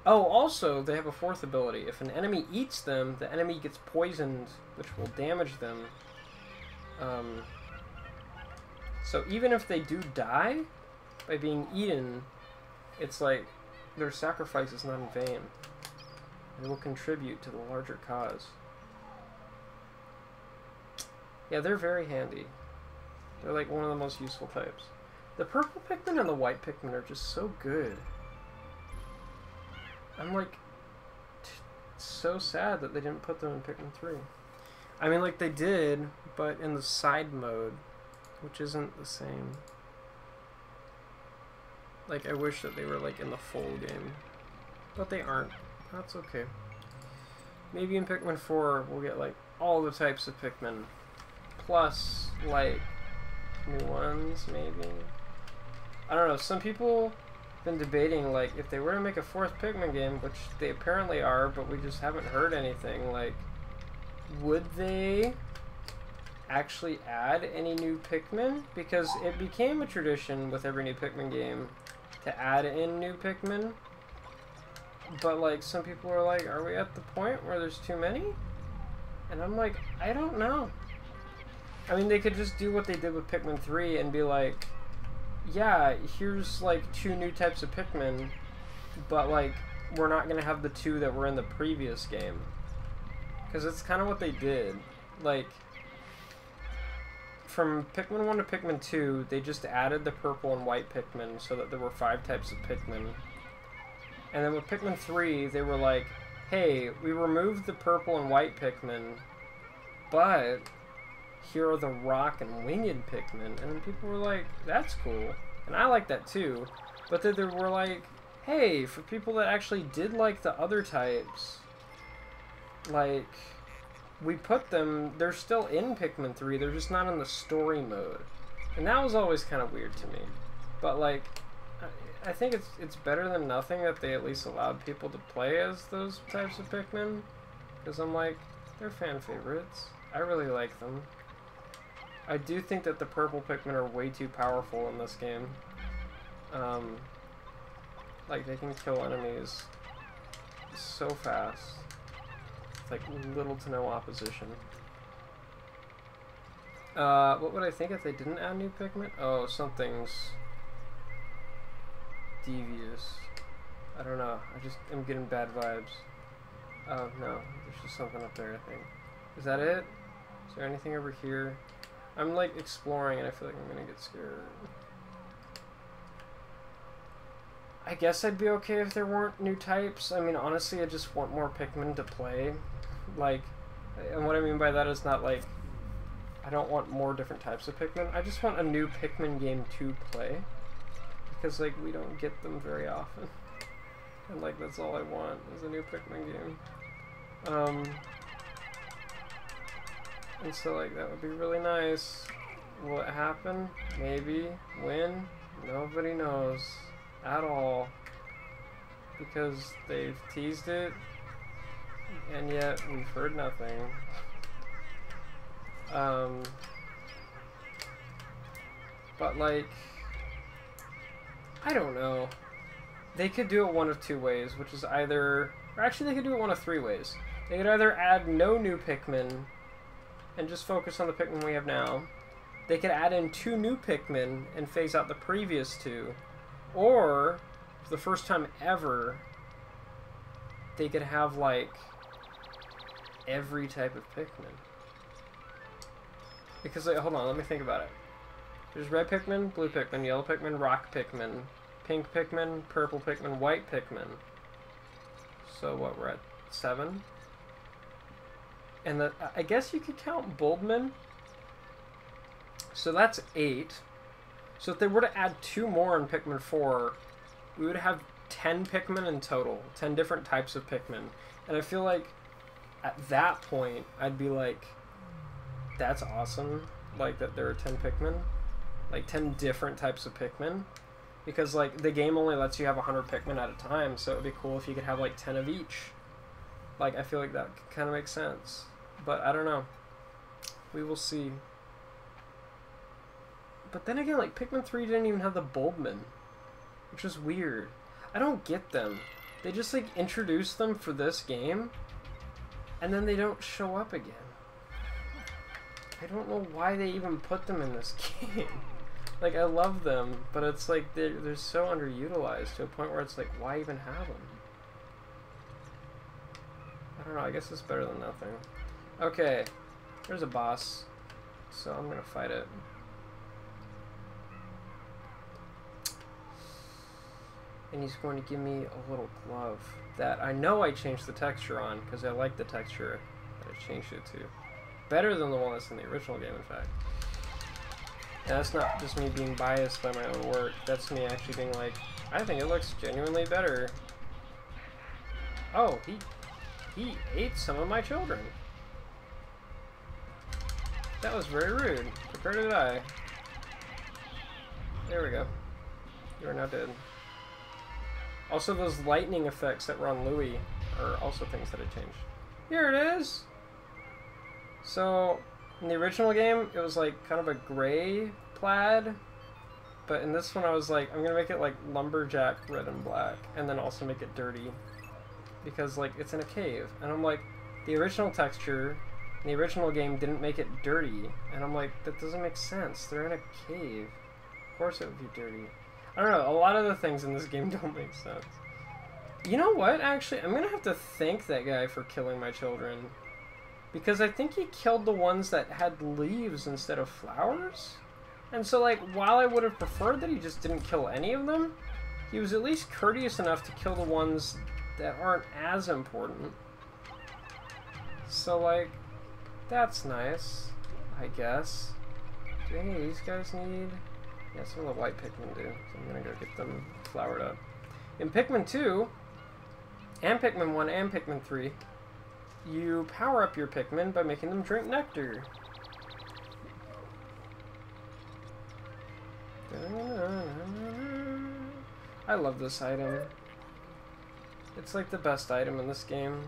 Oh, also, they have a 4th ability. If an enemy eats them, the enemy gets poisoned, which will damage them. So even if they do die by being eaten, it's like their sacrifice is not in vain. They will contribute to the larger cause. Yeah, they're very handy. They're like one of the most useful types. The purple Pikmin and the white Pikmin are just so good. I'm like so sad that they didn't put them in Pikmin 3. I mean, like they did, but in the side mode, which isn't the same. Like I wish that they were like in the full game, but they aren't. That's okay. Maybe in Pikmin 4 we'll get like all the types of Pikmin, plus like new ones maybe. I don't know. Some people been debating like if they were to make a 4th Pikmin game, which they apparently are, but we just haven't heard anything, like would they actually add any new Pikmin? Because it became a tradition with every new Pikmin game to add in new Pikmin, but like some people are like, are we at the point where there's too many? And I'm like, I don't know. I mean, they could just do what they did with Pikmin 3 and be like, yeah, here's like 2 new types of Pikmin, but like we're not gonna have the 2 that were in the previous game. Because it's kind of what they did. Like, from Pikmin 1 to Pikmin 2, they just added the purple and white Pikmin so that there were 5 types of Pikmin. And then with Pikmin 3, they were like, hey, we removed the purple and white Pikmin, but here are the rock and winged Pikmin. And then people were like, that's cool. And I like that too. But then they were like, hey, for people that actually did like the other types, like, we put them, they're still in Pikmin 3, they're just not in the story mode. And that was always kind of weird to me. But like, I think it's better than nothing that they at least allowed people to play as those types of Pikmin. Because I'm like, they're fan favorites. I really like them. I do think that the purple Pikmin are way too powerful in this game. Like, they can kill enemies so fast. Like, little to no opposition. What would I think if they didn't add new Pikmin? Oh, something's devious. I don't know. I just am getting bad vibes. Oh, no. There's just something up there, I think. Is that it? Is there anything over here? I'm, like, exploring, and I feel like I'm gonna get scared. I guess I'd be okay if there weren't new types. I mean, honestly, I just want more Pikmin to play. Like, and what I mean by that is not, like, I don't want more different types of Pikmin. I just want a new Pikmin game to play. Because, like, we don't get them very often. And, like, that's all I want, is a new Pikmin game. And so, like, that would be really nice. Will it happen? Maybe. When? Nobody knows. At all. Because they've teased it, and yet we've heard nothing. But, like, I don't know. They could do it one of two ways, which is either... Or actually, they could do it one of three ways. They could either add no new Pikmin and just focus on the Pikmin we have now. They could add in 2 new Pikmin and phase out the previous 2. Or, for the first time ever, they could have, like, every type of Pikmin. Because, like, hold on, let me think about it. There's red Pikmin, blue Pikmin, yellow Pikmin, rock Pikmin, pink Pikmin, purple Pikmin, white Pikmin. So what, we're at 7? And I guess you could count Bulbmin. So that's 8. So if they were to add 2 more in Pikmin 4, we would have 10 Pikmin in total. 10 different types of Pikmin. And I feel like at that point, I'd be like, that's awesome. Like, that there are 10 Pikmin. Like, 10 different types of Pikmin. Because, like, the game only lets you have 100 Pikmin at a time, so it would be cool if you could have, like, 10 of each. Like, I feel like that kind of makes sense. But, I don't know. We will see. But then again, like, Pikmin 3 didn't even have the Bulbmin. Which is weird. I don't get them. They just, like, introduce them for this game, and then they don't show up again. I don't know why they even put them in this game. Like, I love them, but it's like they're so underutilized to a point where it's like, why even have them? I don't know, I guess it's better than nothing. Okay, there's a boss, so I'm gonna fight it. And he's going to give me a little glove that I know I changed the texture on, because I like the texture that I changed it to. Better than the one that's in the original game, in fact. And that's not just me being biased by my own work. That's me actually being like, I think it looks genuinely better. Oh, he ate some of my children. That was very rude. Prepare to die. There we go. You are now dead. Also, those lightning effects that were on Louis are also things that I changed. Here it is! So, in the original game, it was like kind of a gray plaid, but in this one I was like, I'm gonna make it like lumberjack red and black, and then also make it dirty, because like it's in a cave, and I'm like, the original texture in the original game didn't make it dirty, and I'm like, that doesn't make sense, they're in a cave, of course it would be dirty. I don't know, a lot of the things in this game don't make sense. You know what, actually, I'm gonna have to thank that guy for killing my children. Because I think he killed the ones that had leaves instead of flowers? And so, like, while I would have preferred that he just didn't kill any of them, he was at least courteous enough to kill the ones that aren't as important. So, like, that's nice, I guess. Do any of these guys need... Yeah, some of the white Pikmin do. So I'm gonna go get them flowered up. In Pikmin 2, and Pikmin 1 and Pikmin 3, you power up your Pikmin by making them drink nectar. I love this item. It's like the best item in this game.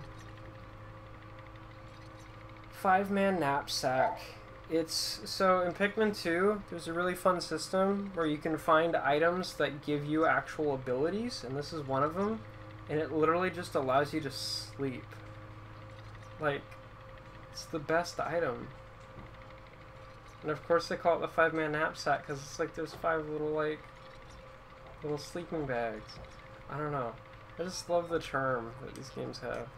5-man knapsack. It's so in Pikmin 2, there's a really fun system where you can find items that give you actual abilities, and this is one of them, and it literally just allows you to sleep. Like, it's the best item. And of course they call it the 5-man knapsack because it's like there's 5 little, like, little sleeping bags. I don't know. I just love the charm that these games have.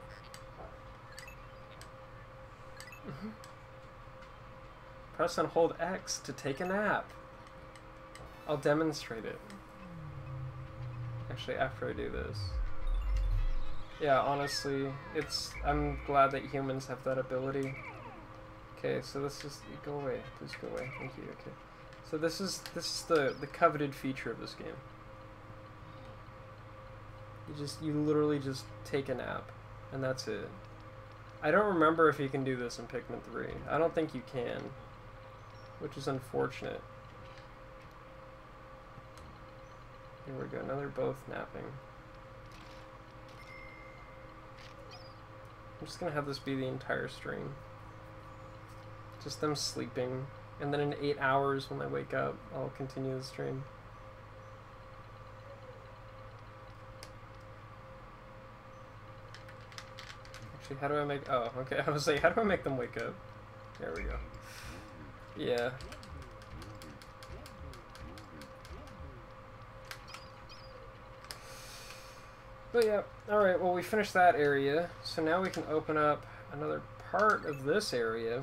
Press and hold X to take a nap. I'll demonstrate it. Actually, after I do this. Yeah, honestly, I'm glad that humans have that ability. Okay, so this is go away. Please go away. Thank you. Okay. So this is the coveted feature of this game. You literally just take a nap, and that's it. I don't remember if you can do this in Pikmin 3. I don't think you can, which is unfortunate. Here we go. Now they're both napping. I'm just gonna have this be the entire stream. Just them sleeping, and then in 8 hours when they wake up, I'll continue the stream. Actually, how do I make... Oh, okay, I was like, how do I make them wake up? There we go. Yeah. But yeah, alright, well we finished that area, so now we can open up another part of this area.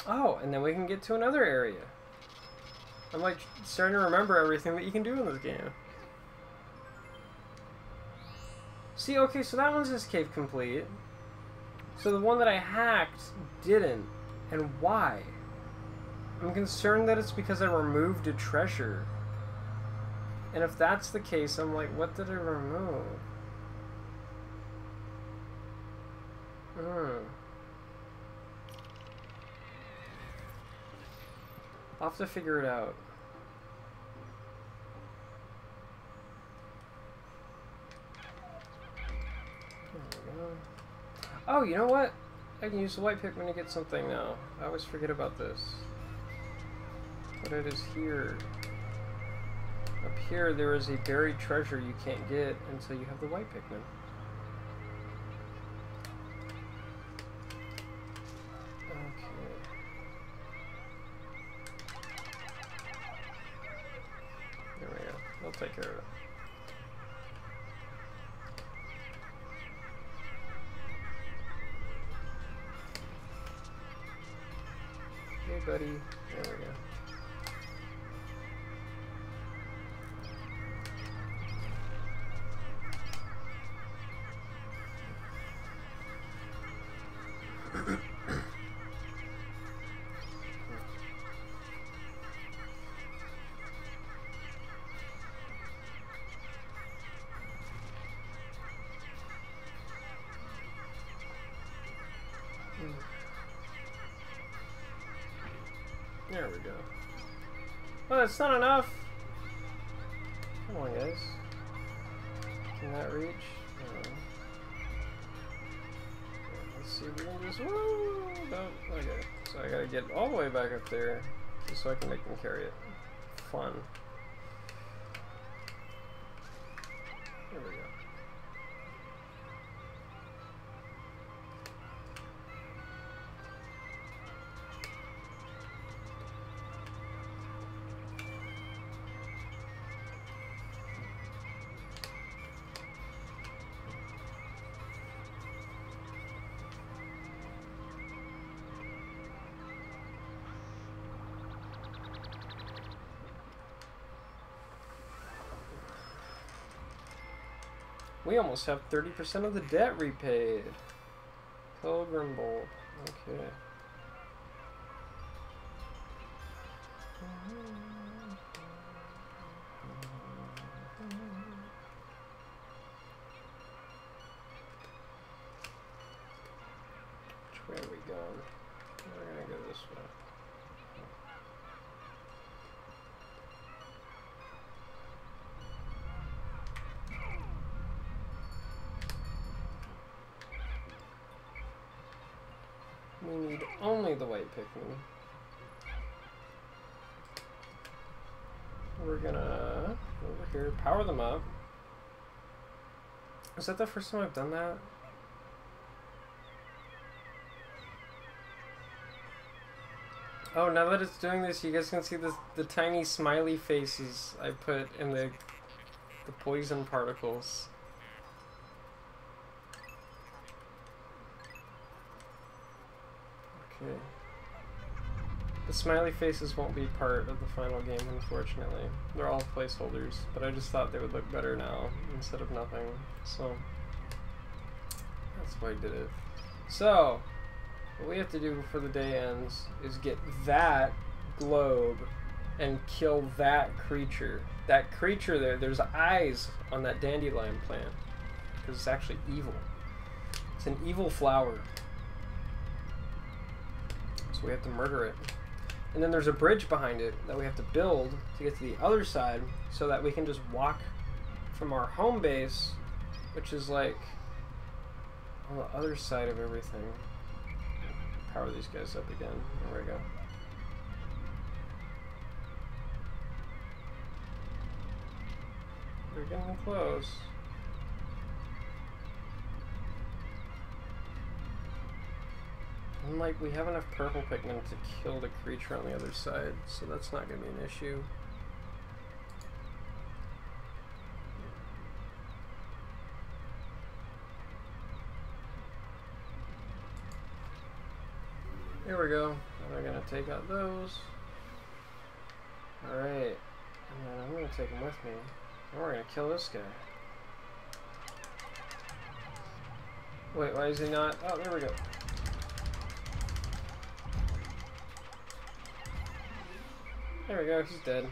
Oh, and then we can get to another area. I'm like starting to remember everything that you can do in this game. See, okay, so that one's just cave complete. So the one that I hacked didn't. And why? I'm concerned that it's because I removed a treasure. And if that's the case, I'm like, what did I remove? I'll have to figure it out. There we go. Oh, you know what? I can use the white Pikmin to get something now. I always forget about this. But it is here. Up here, there is a buried treasure you can't get until you have the white Pikmin. Okay. There we go. I'll take care of it. Hey, buddy. There we go. There we go. Oh, that's not enough! Come on, guys. Can that reach? No. Let's see if we can just... Woo! No. Okay. So I gotta get all the way back up there just so I can make them carry it. Fun. There we go. We almost have 30% of the debt repaid. Pilgrim Bolt. Okay. Which way are we going? We're gonna go this way. We need only the white Pikmin. We're gonna go over here, power them up. Is that the first time I've done that? Oh, now that it's doing this, you guys can see the tiny smiley faces I put in the poison particles. Okay. The smiley faces won't be part of the final game, unfortunately. They're all placeholders, but I just thought they would look better now instead of nothing, so that's why I did it. So, What we have to do before the day ends is get that globe and kill that creature. That creature there, there's eyes on that dandelion plant. Because it's actually evil. It's an evil flower. So we have to murder it. And then there's a bridge behind it that we have to build to get to the other side so that we can just walk from our home base, which is like on the other side of everything. Power these guys up again. There we go. We're getting close. And like, we have enough purple Pikmin to kill the creature on the other side, so that's not going to be an issue. There we go. And we're going to take out those. Alright. And then I'm going to take them with me. And we're going to kill this guy. Wait, why is he not? Oh, there we go. There we go, he's dead.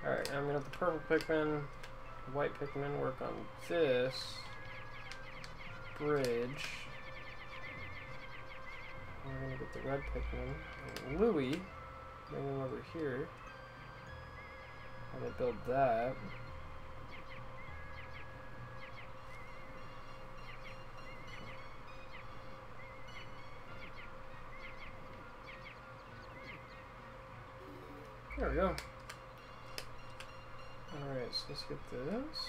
Alright, I'm gonna have the purple Pikmin, the white Pikmin work on this bridge. We're gonna get the red Pikmin and Louie, bring him over here. I'm gonna build that. There we go. Alright, so let's get this.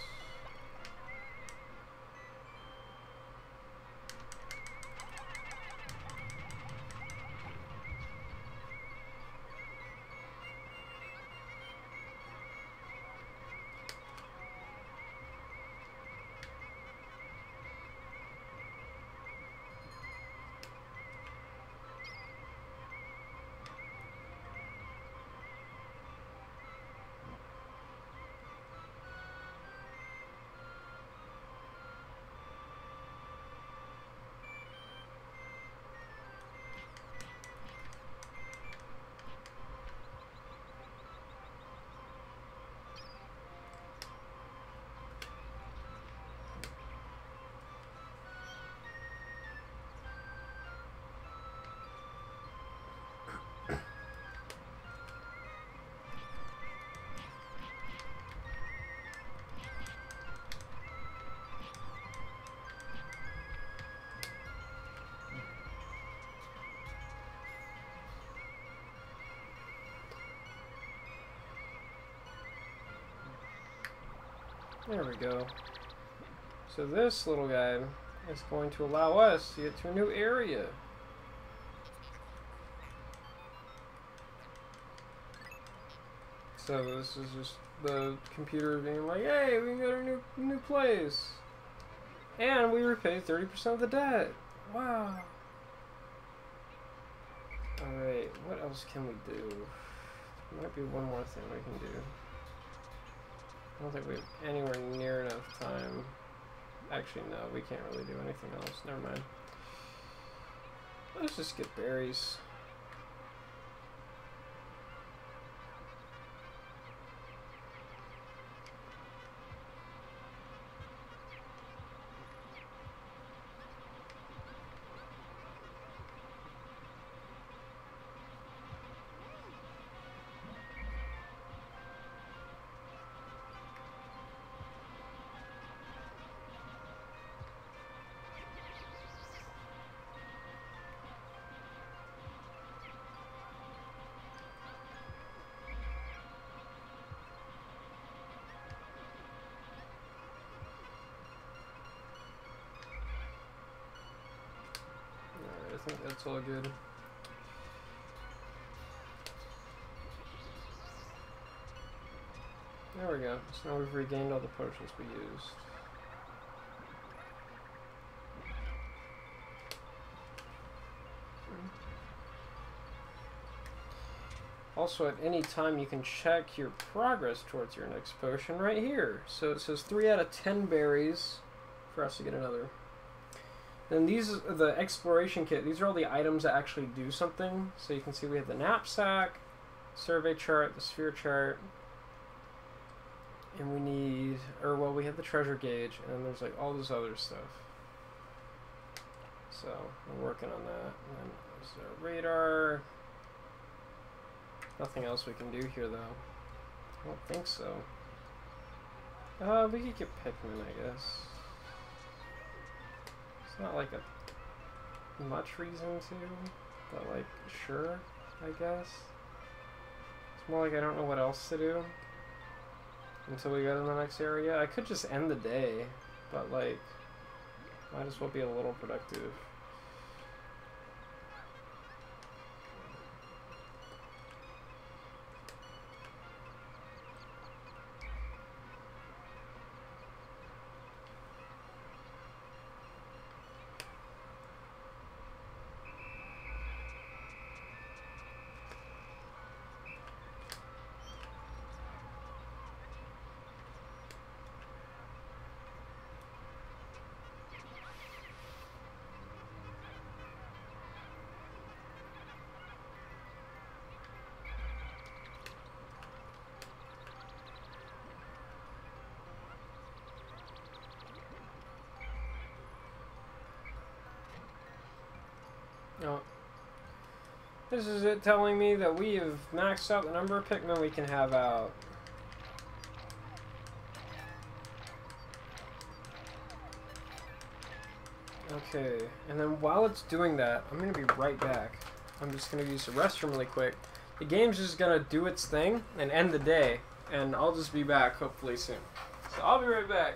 There we go. So this little guy is going to allow us to get to a new area. So this is just the computer being like, hey, we can go to a new place. And we repaid 30% of the debt. Wow. Alright, what else can we do? There might be one more thing we can do. I don't think we have anywhere near enough time. Actually, no, we can't really do anything else. Never mind. Let's just get berries. I think that's all good. There we go. So now we've regained all the potions we used. Also, at any time you can check your progress towards your next potion right here. So it says 3 out of 10 berries for us to get another. Then these are the exploration kit. These are all the items that actually do something. So you can see we have the knapsack, survey chart, the sphere chart, and we need, or well, we have the treasure gauge, and then there's like all this other stuff. So we're working on that. And then there's our radar. Nothing else we can do here though. I don't think so. We could get Pikmin, I guess. It's not like a much reason to, but like, sure, I guess. It's more like I don't know what else to do until we go to the next area. I could just end the day, but like, might as well be a little productive. Oh. This is it telling me that we have maxed out the number of Pikmin we can have out. Okay, and then while it's doing that, I'm going to be right back. I'm just going to use the restroom really quick. The game's just going to do its thing and end the day, and I'll just be back hopefully soon. So I'll be right back.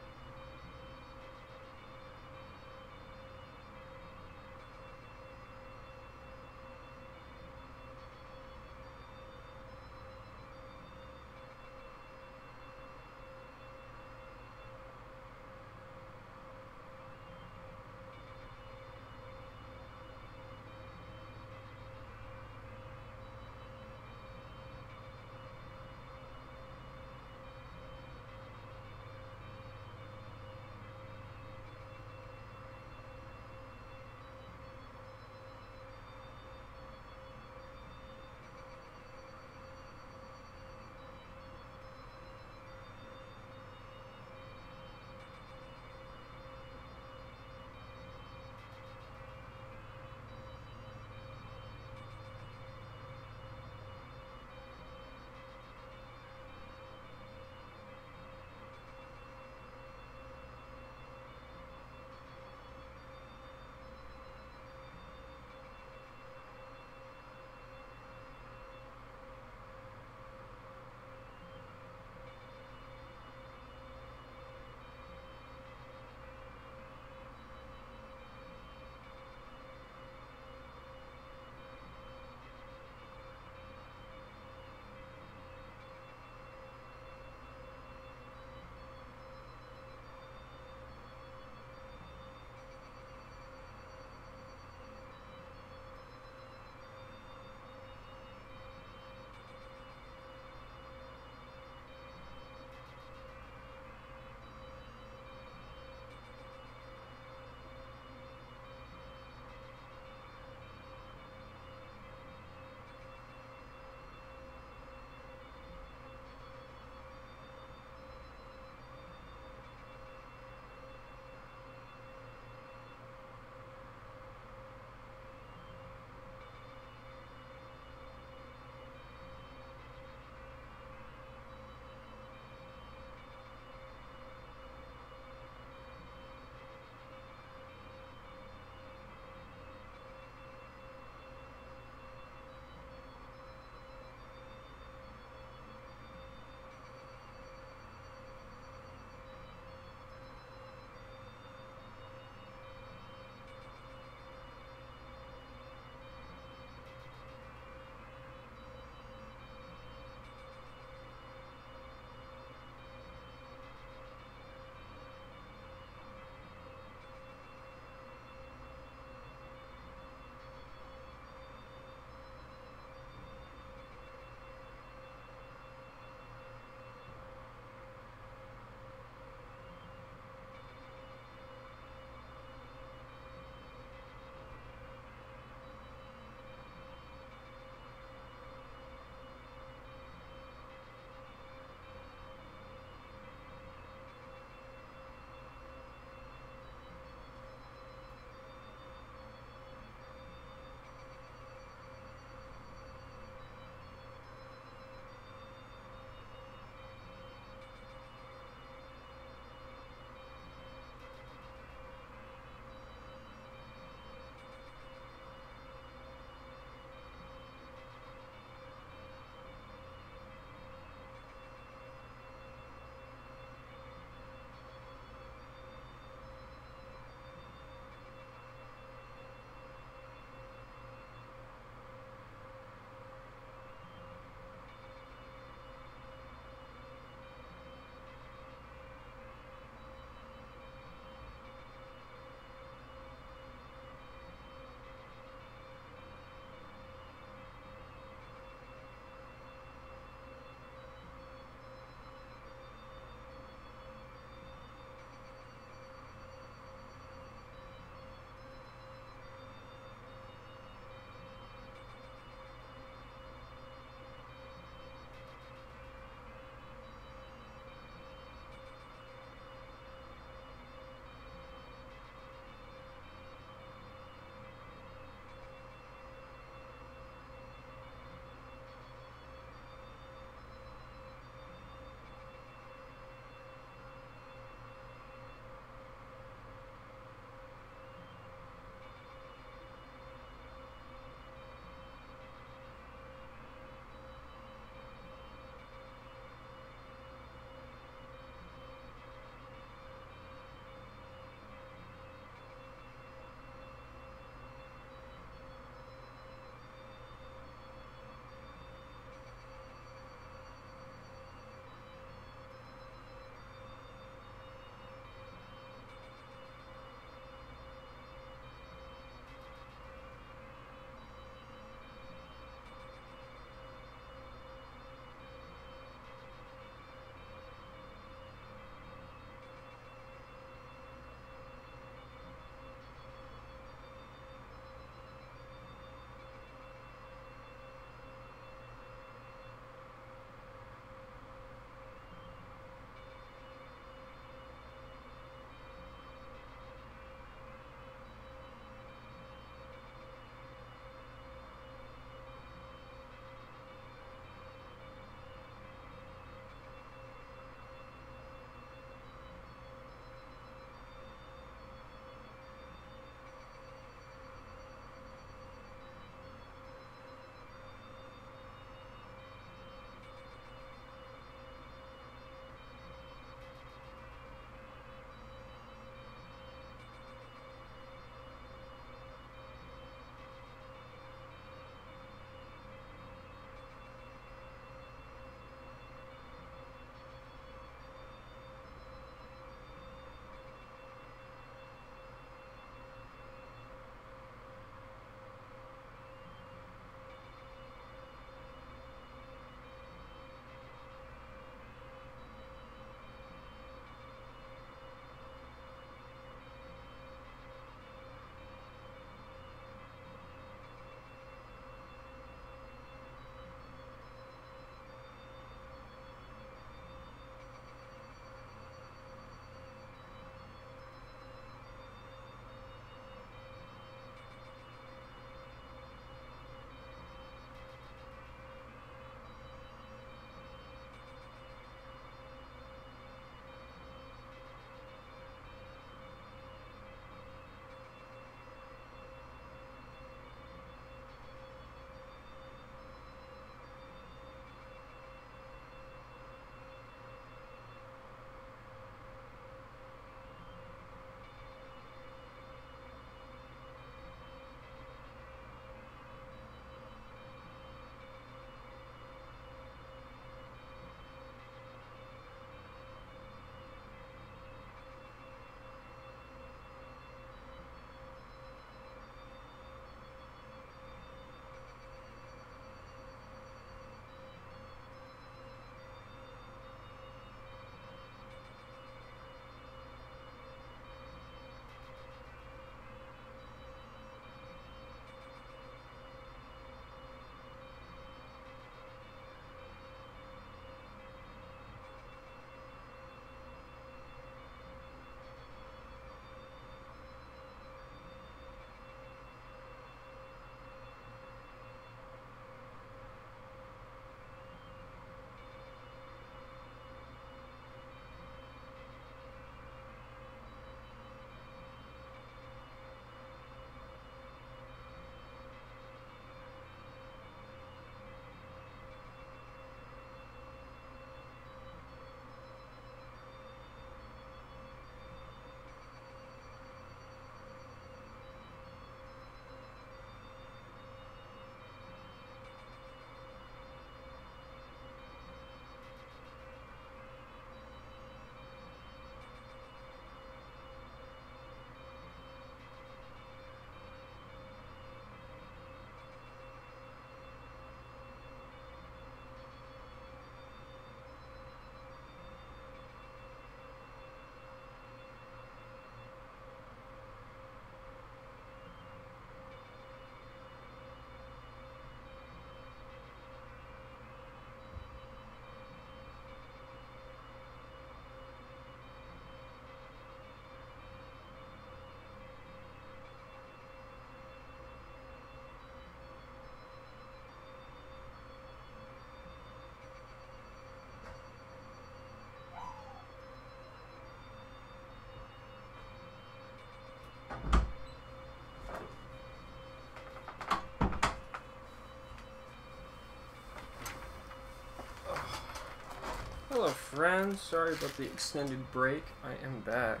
friends. Sorry about the extended break. I am back.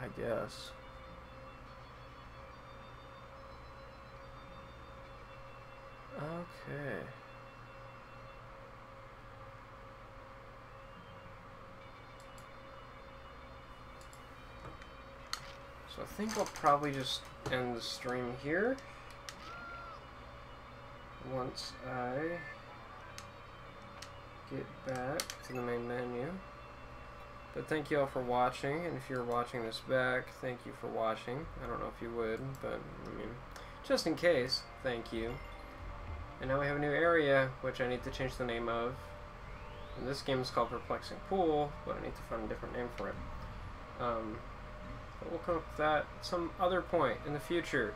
I guess. Okay. So I think I'll probably just end the stream here. Once I get back to the main menu. But thank you all for watching, and if you're watching this back, thank you for watching. I don't know if you would, but I mean, just in case, thank you. And now we have a new area, which I need to change the name of. And this game is called Perplexing Pool, but I need to find a different name for it. But we'll come up with that at some other point in the future.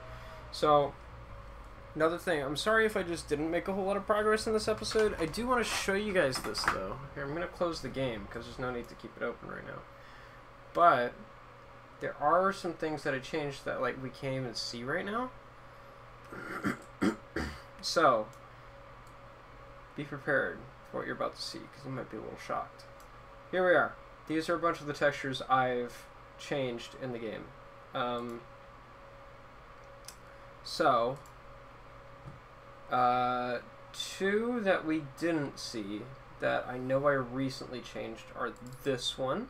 So, another thing, I'm sorry if I just didn't make a whole lot of progress in this episode. I do want to show you guys this, though. Here, I'm going to close the game, because there's no need to keep it open right now. But, there are some things that I changed that, like, we can't even see right now. So, be prepared for what you're about to see, because you might be a little shocked. Here we are. These are a bunch of the textures I've changed in the game. Two that we didn't see that I know I recently changed are this one,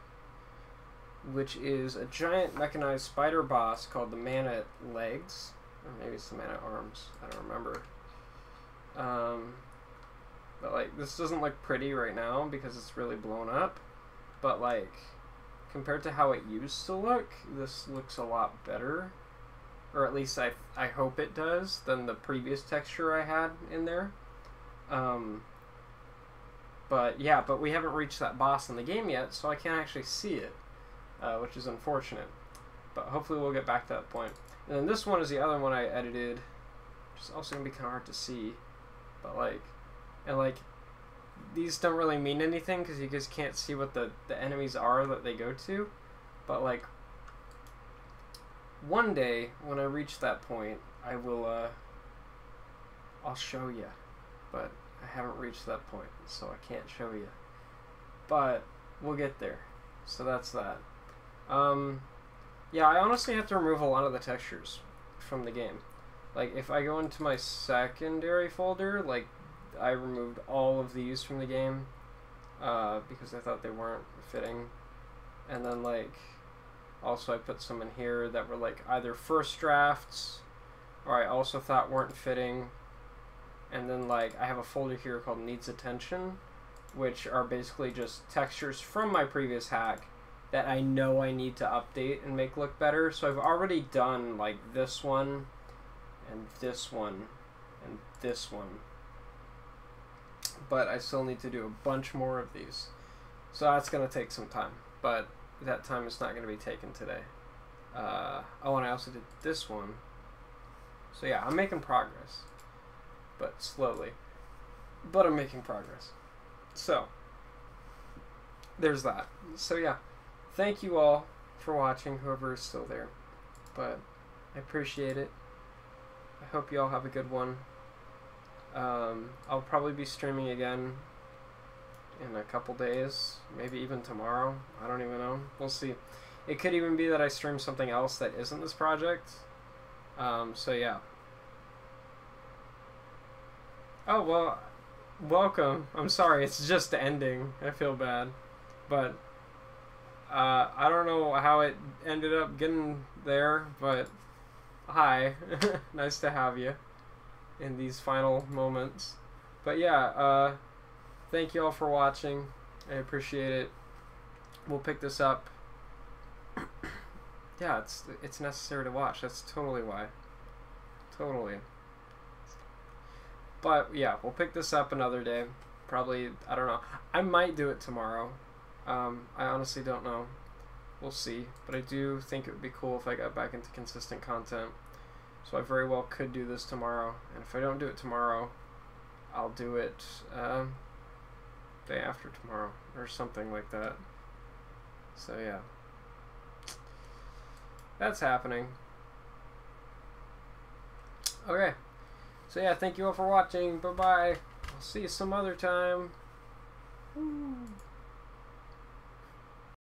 which is a giant mechanized spider boss called the Man at Legs, or maybe it's the Man at Arms, I don't remember. But like, this doesn't look pretty right now because it's really blown up, but like, compared to how it used to look, this looks a lot better. Or at least I hope it does, than the previous texture I had in there. But yeah, but we haven't reached that boss in the game yet, so I can't actually see it, which is unfortunate. But hopefully we'll get back to that point. And then this one is the other one I edited, which is also going to be kind of hard to see. But like, and like, these don't really mean anything because you guys can't see what the enemies are that they go to. But like, one day, when I reach that point, I will, I'll show you. But I haven't reached that point, so I can't show you. But we'll get there. So that's that. Yeah, I honestly have to remove a lot of the textures from the game. Like, if I go into my secondary folder, like, I removed all of these from the game, because I thought they weren't fitting. And then, like, also I put some in here that were, like, either first drafts, or I also thought weren't fitting. And then, like, I have a folder here called Needs Attention, which are basically just textures from my previous hack that I know I need to update and make look better. So I've already done, like, this one, and this one, and this one. But I still need to do a bunch more of these. So that's going to take some time. But that time is not going to be taken today. Oh, and I also did this one. So yeah, I'm making progress. But slowly. But I'm making progress. So, there's that. So yeah, thank you all for watching, whoever is still there. But I appreciate it. I hope you all have a good one. I'll probably be streaming again in a couple days, maybe even tomorrow. I don't even know. We'll see. It could even be that I stream something else that isn't this project. So yeah. Oh, well, welcome. I'm sorry, it's just ending. I feel bad. But, I don't know how it ended up getting there, but hi. Nice to have you in these final moments. But yeah, thank you all for watching. I appreciate it. We'll pick this up. Yeah, it's necessary to watch. That's totally why. Totally. But yeah, we'll pick this up another day. Probably, I don't know. I might do it tomorrow. I honestly don't know. We'll see. But I do think it would be cool if I got back into consistent content. So I very well could do this tomorrow. And if I don't do it tomorrow, I'll do it day after tomorrow or something like that. So yeah. That's happening. Okay. So yeah, thank you all for watching. Bye-bye. I'll see you some other time. Woo.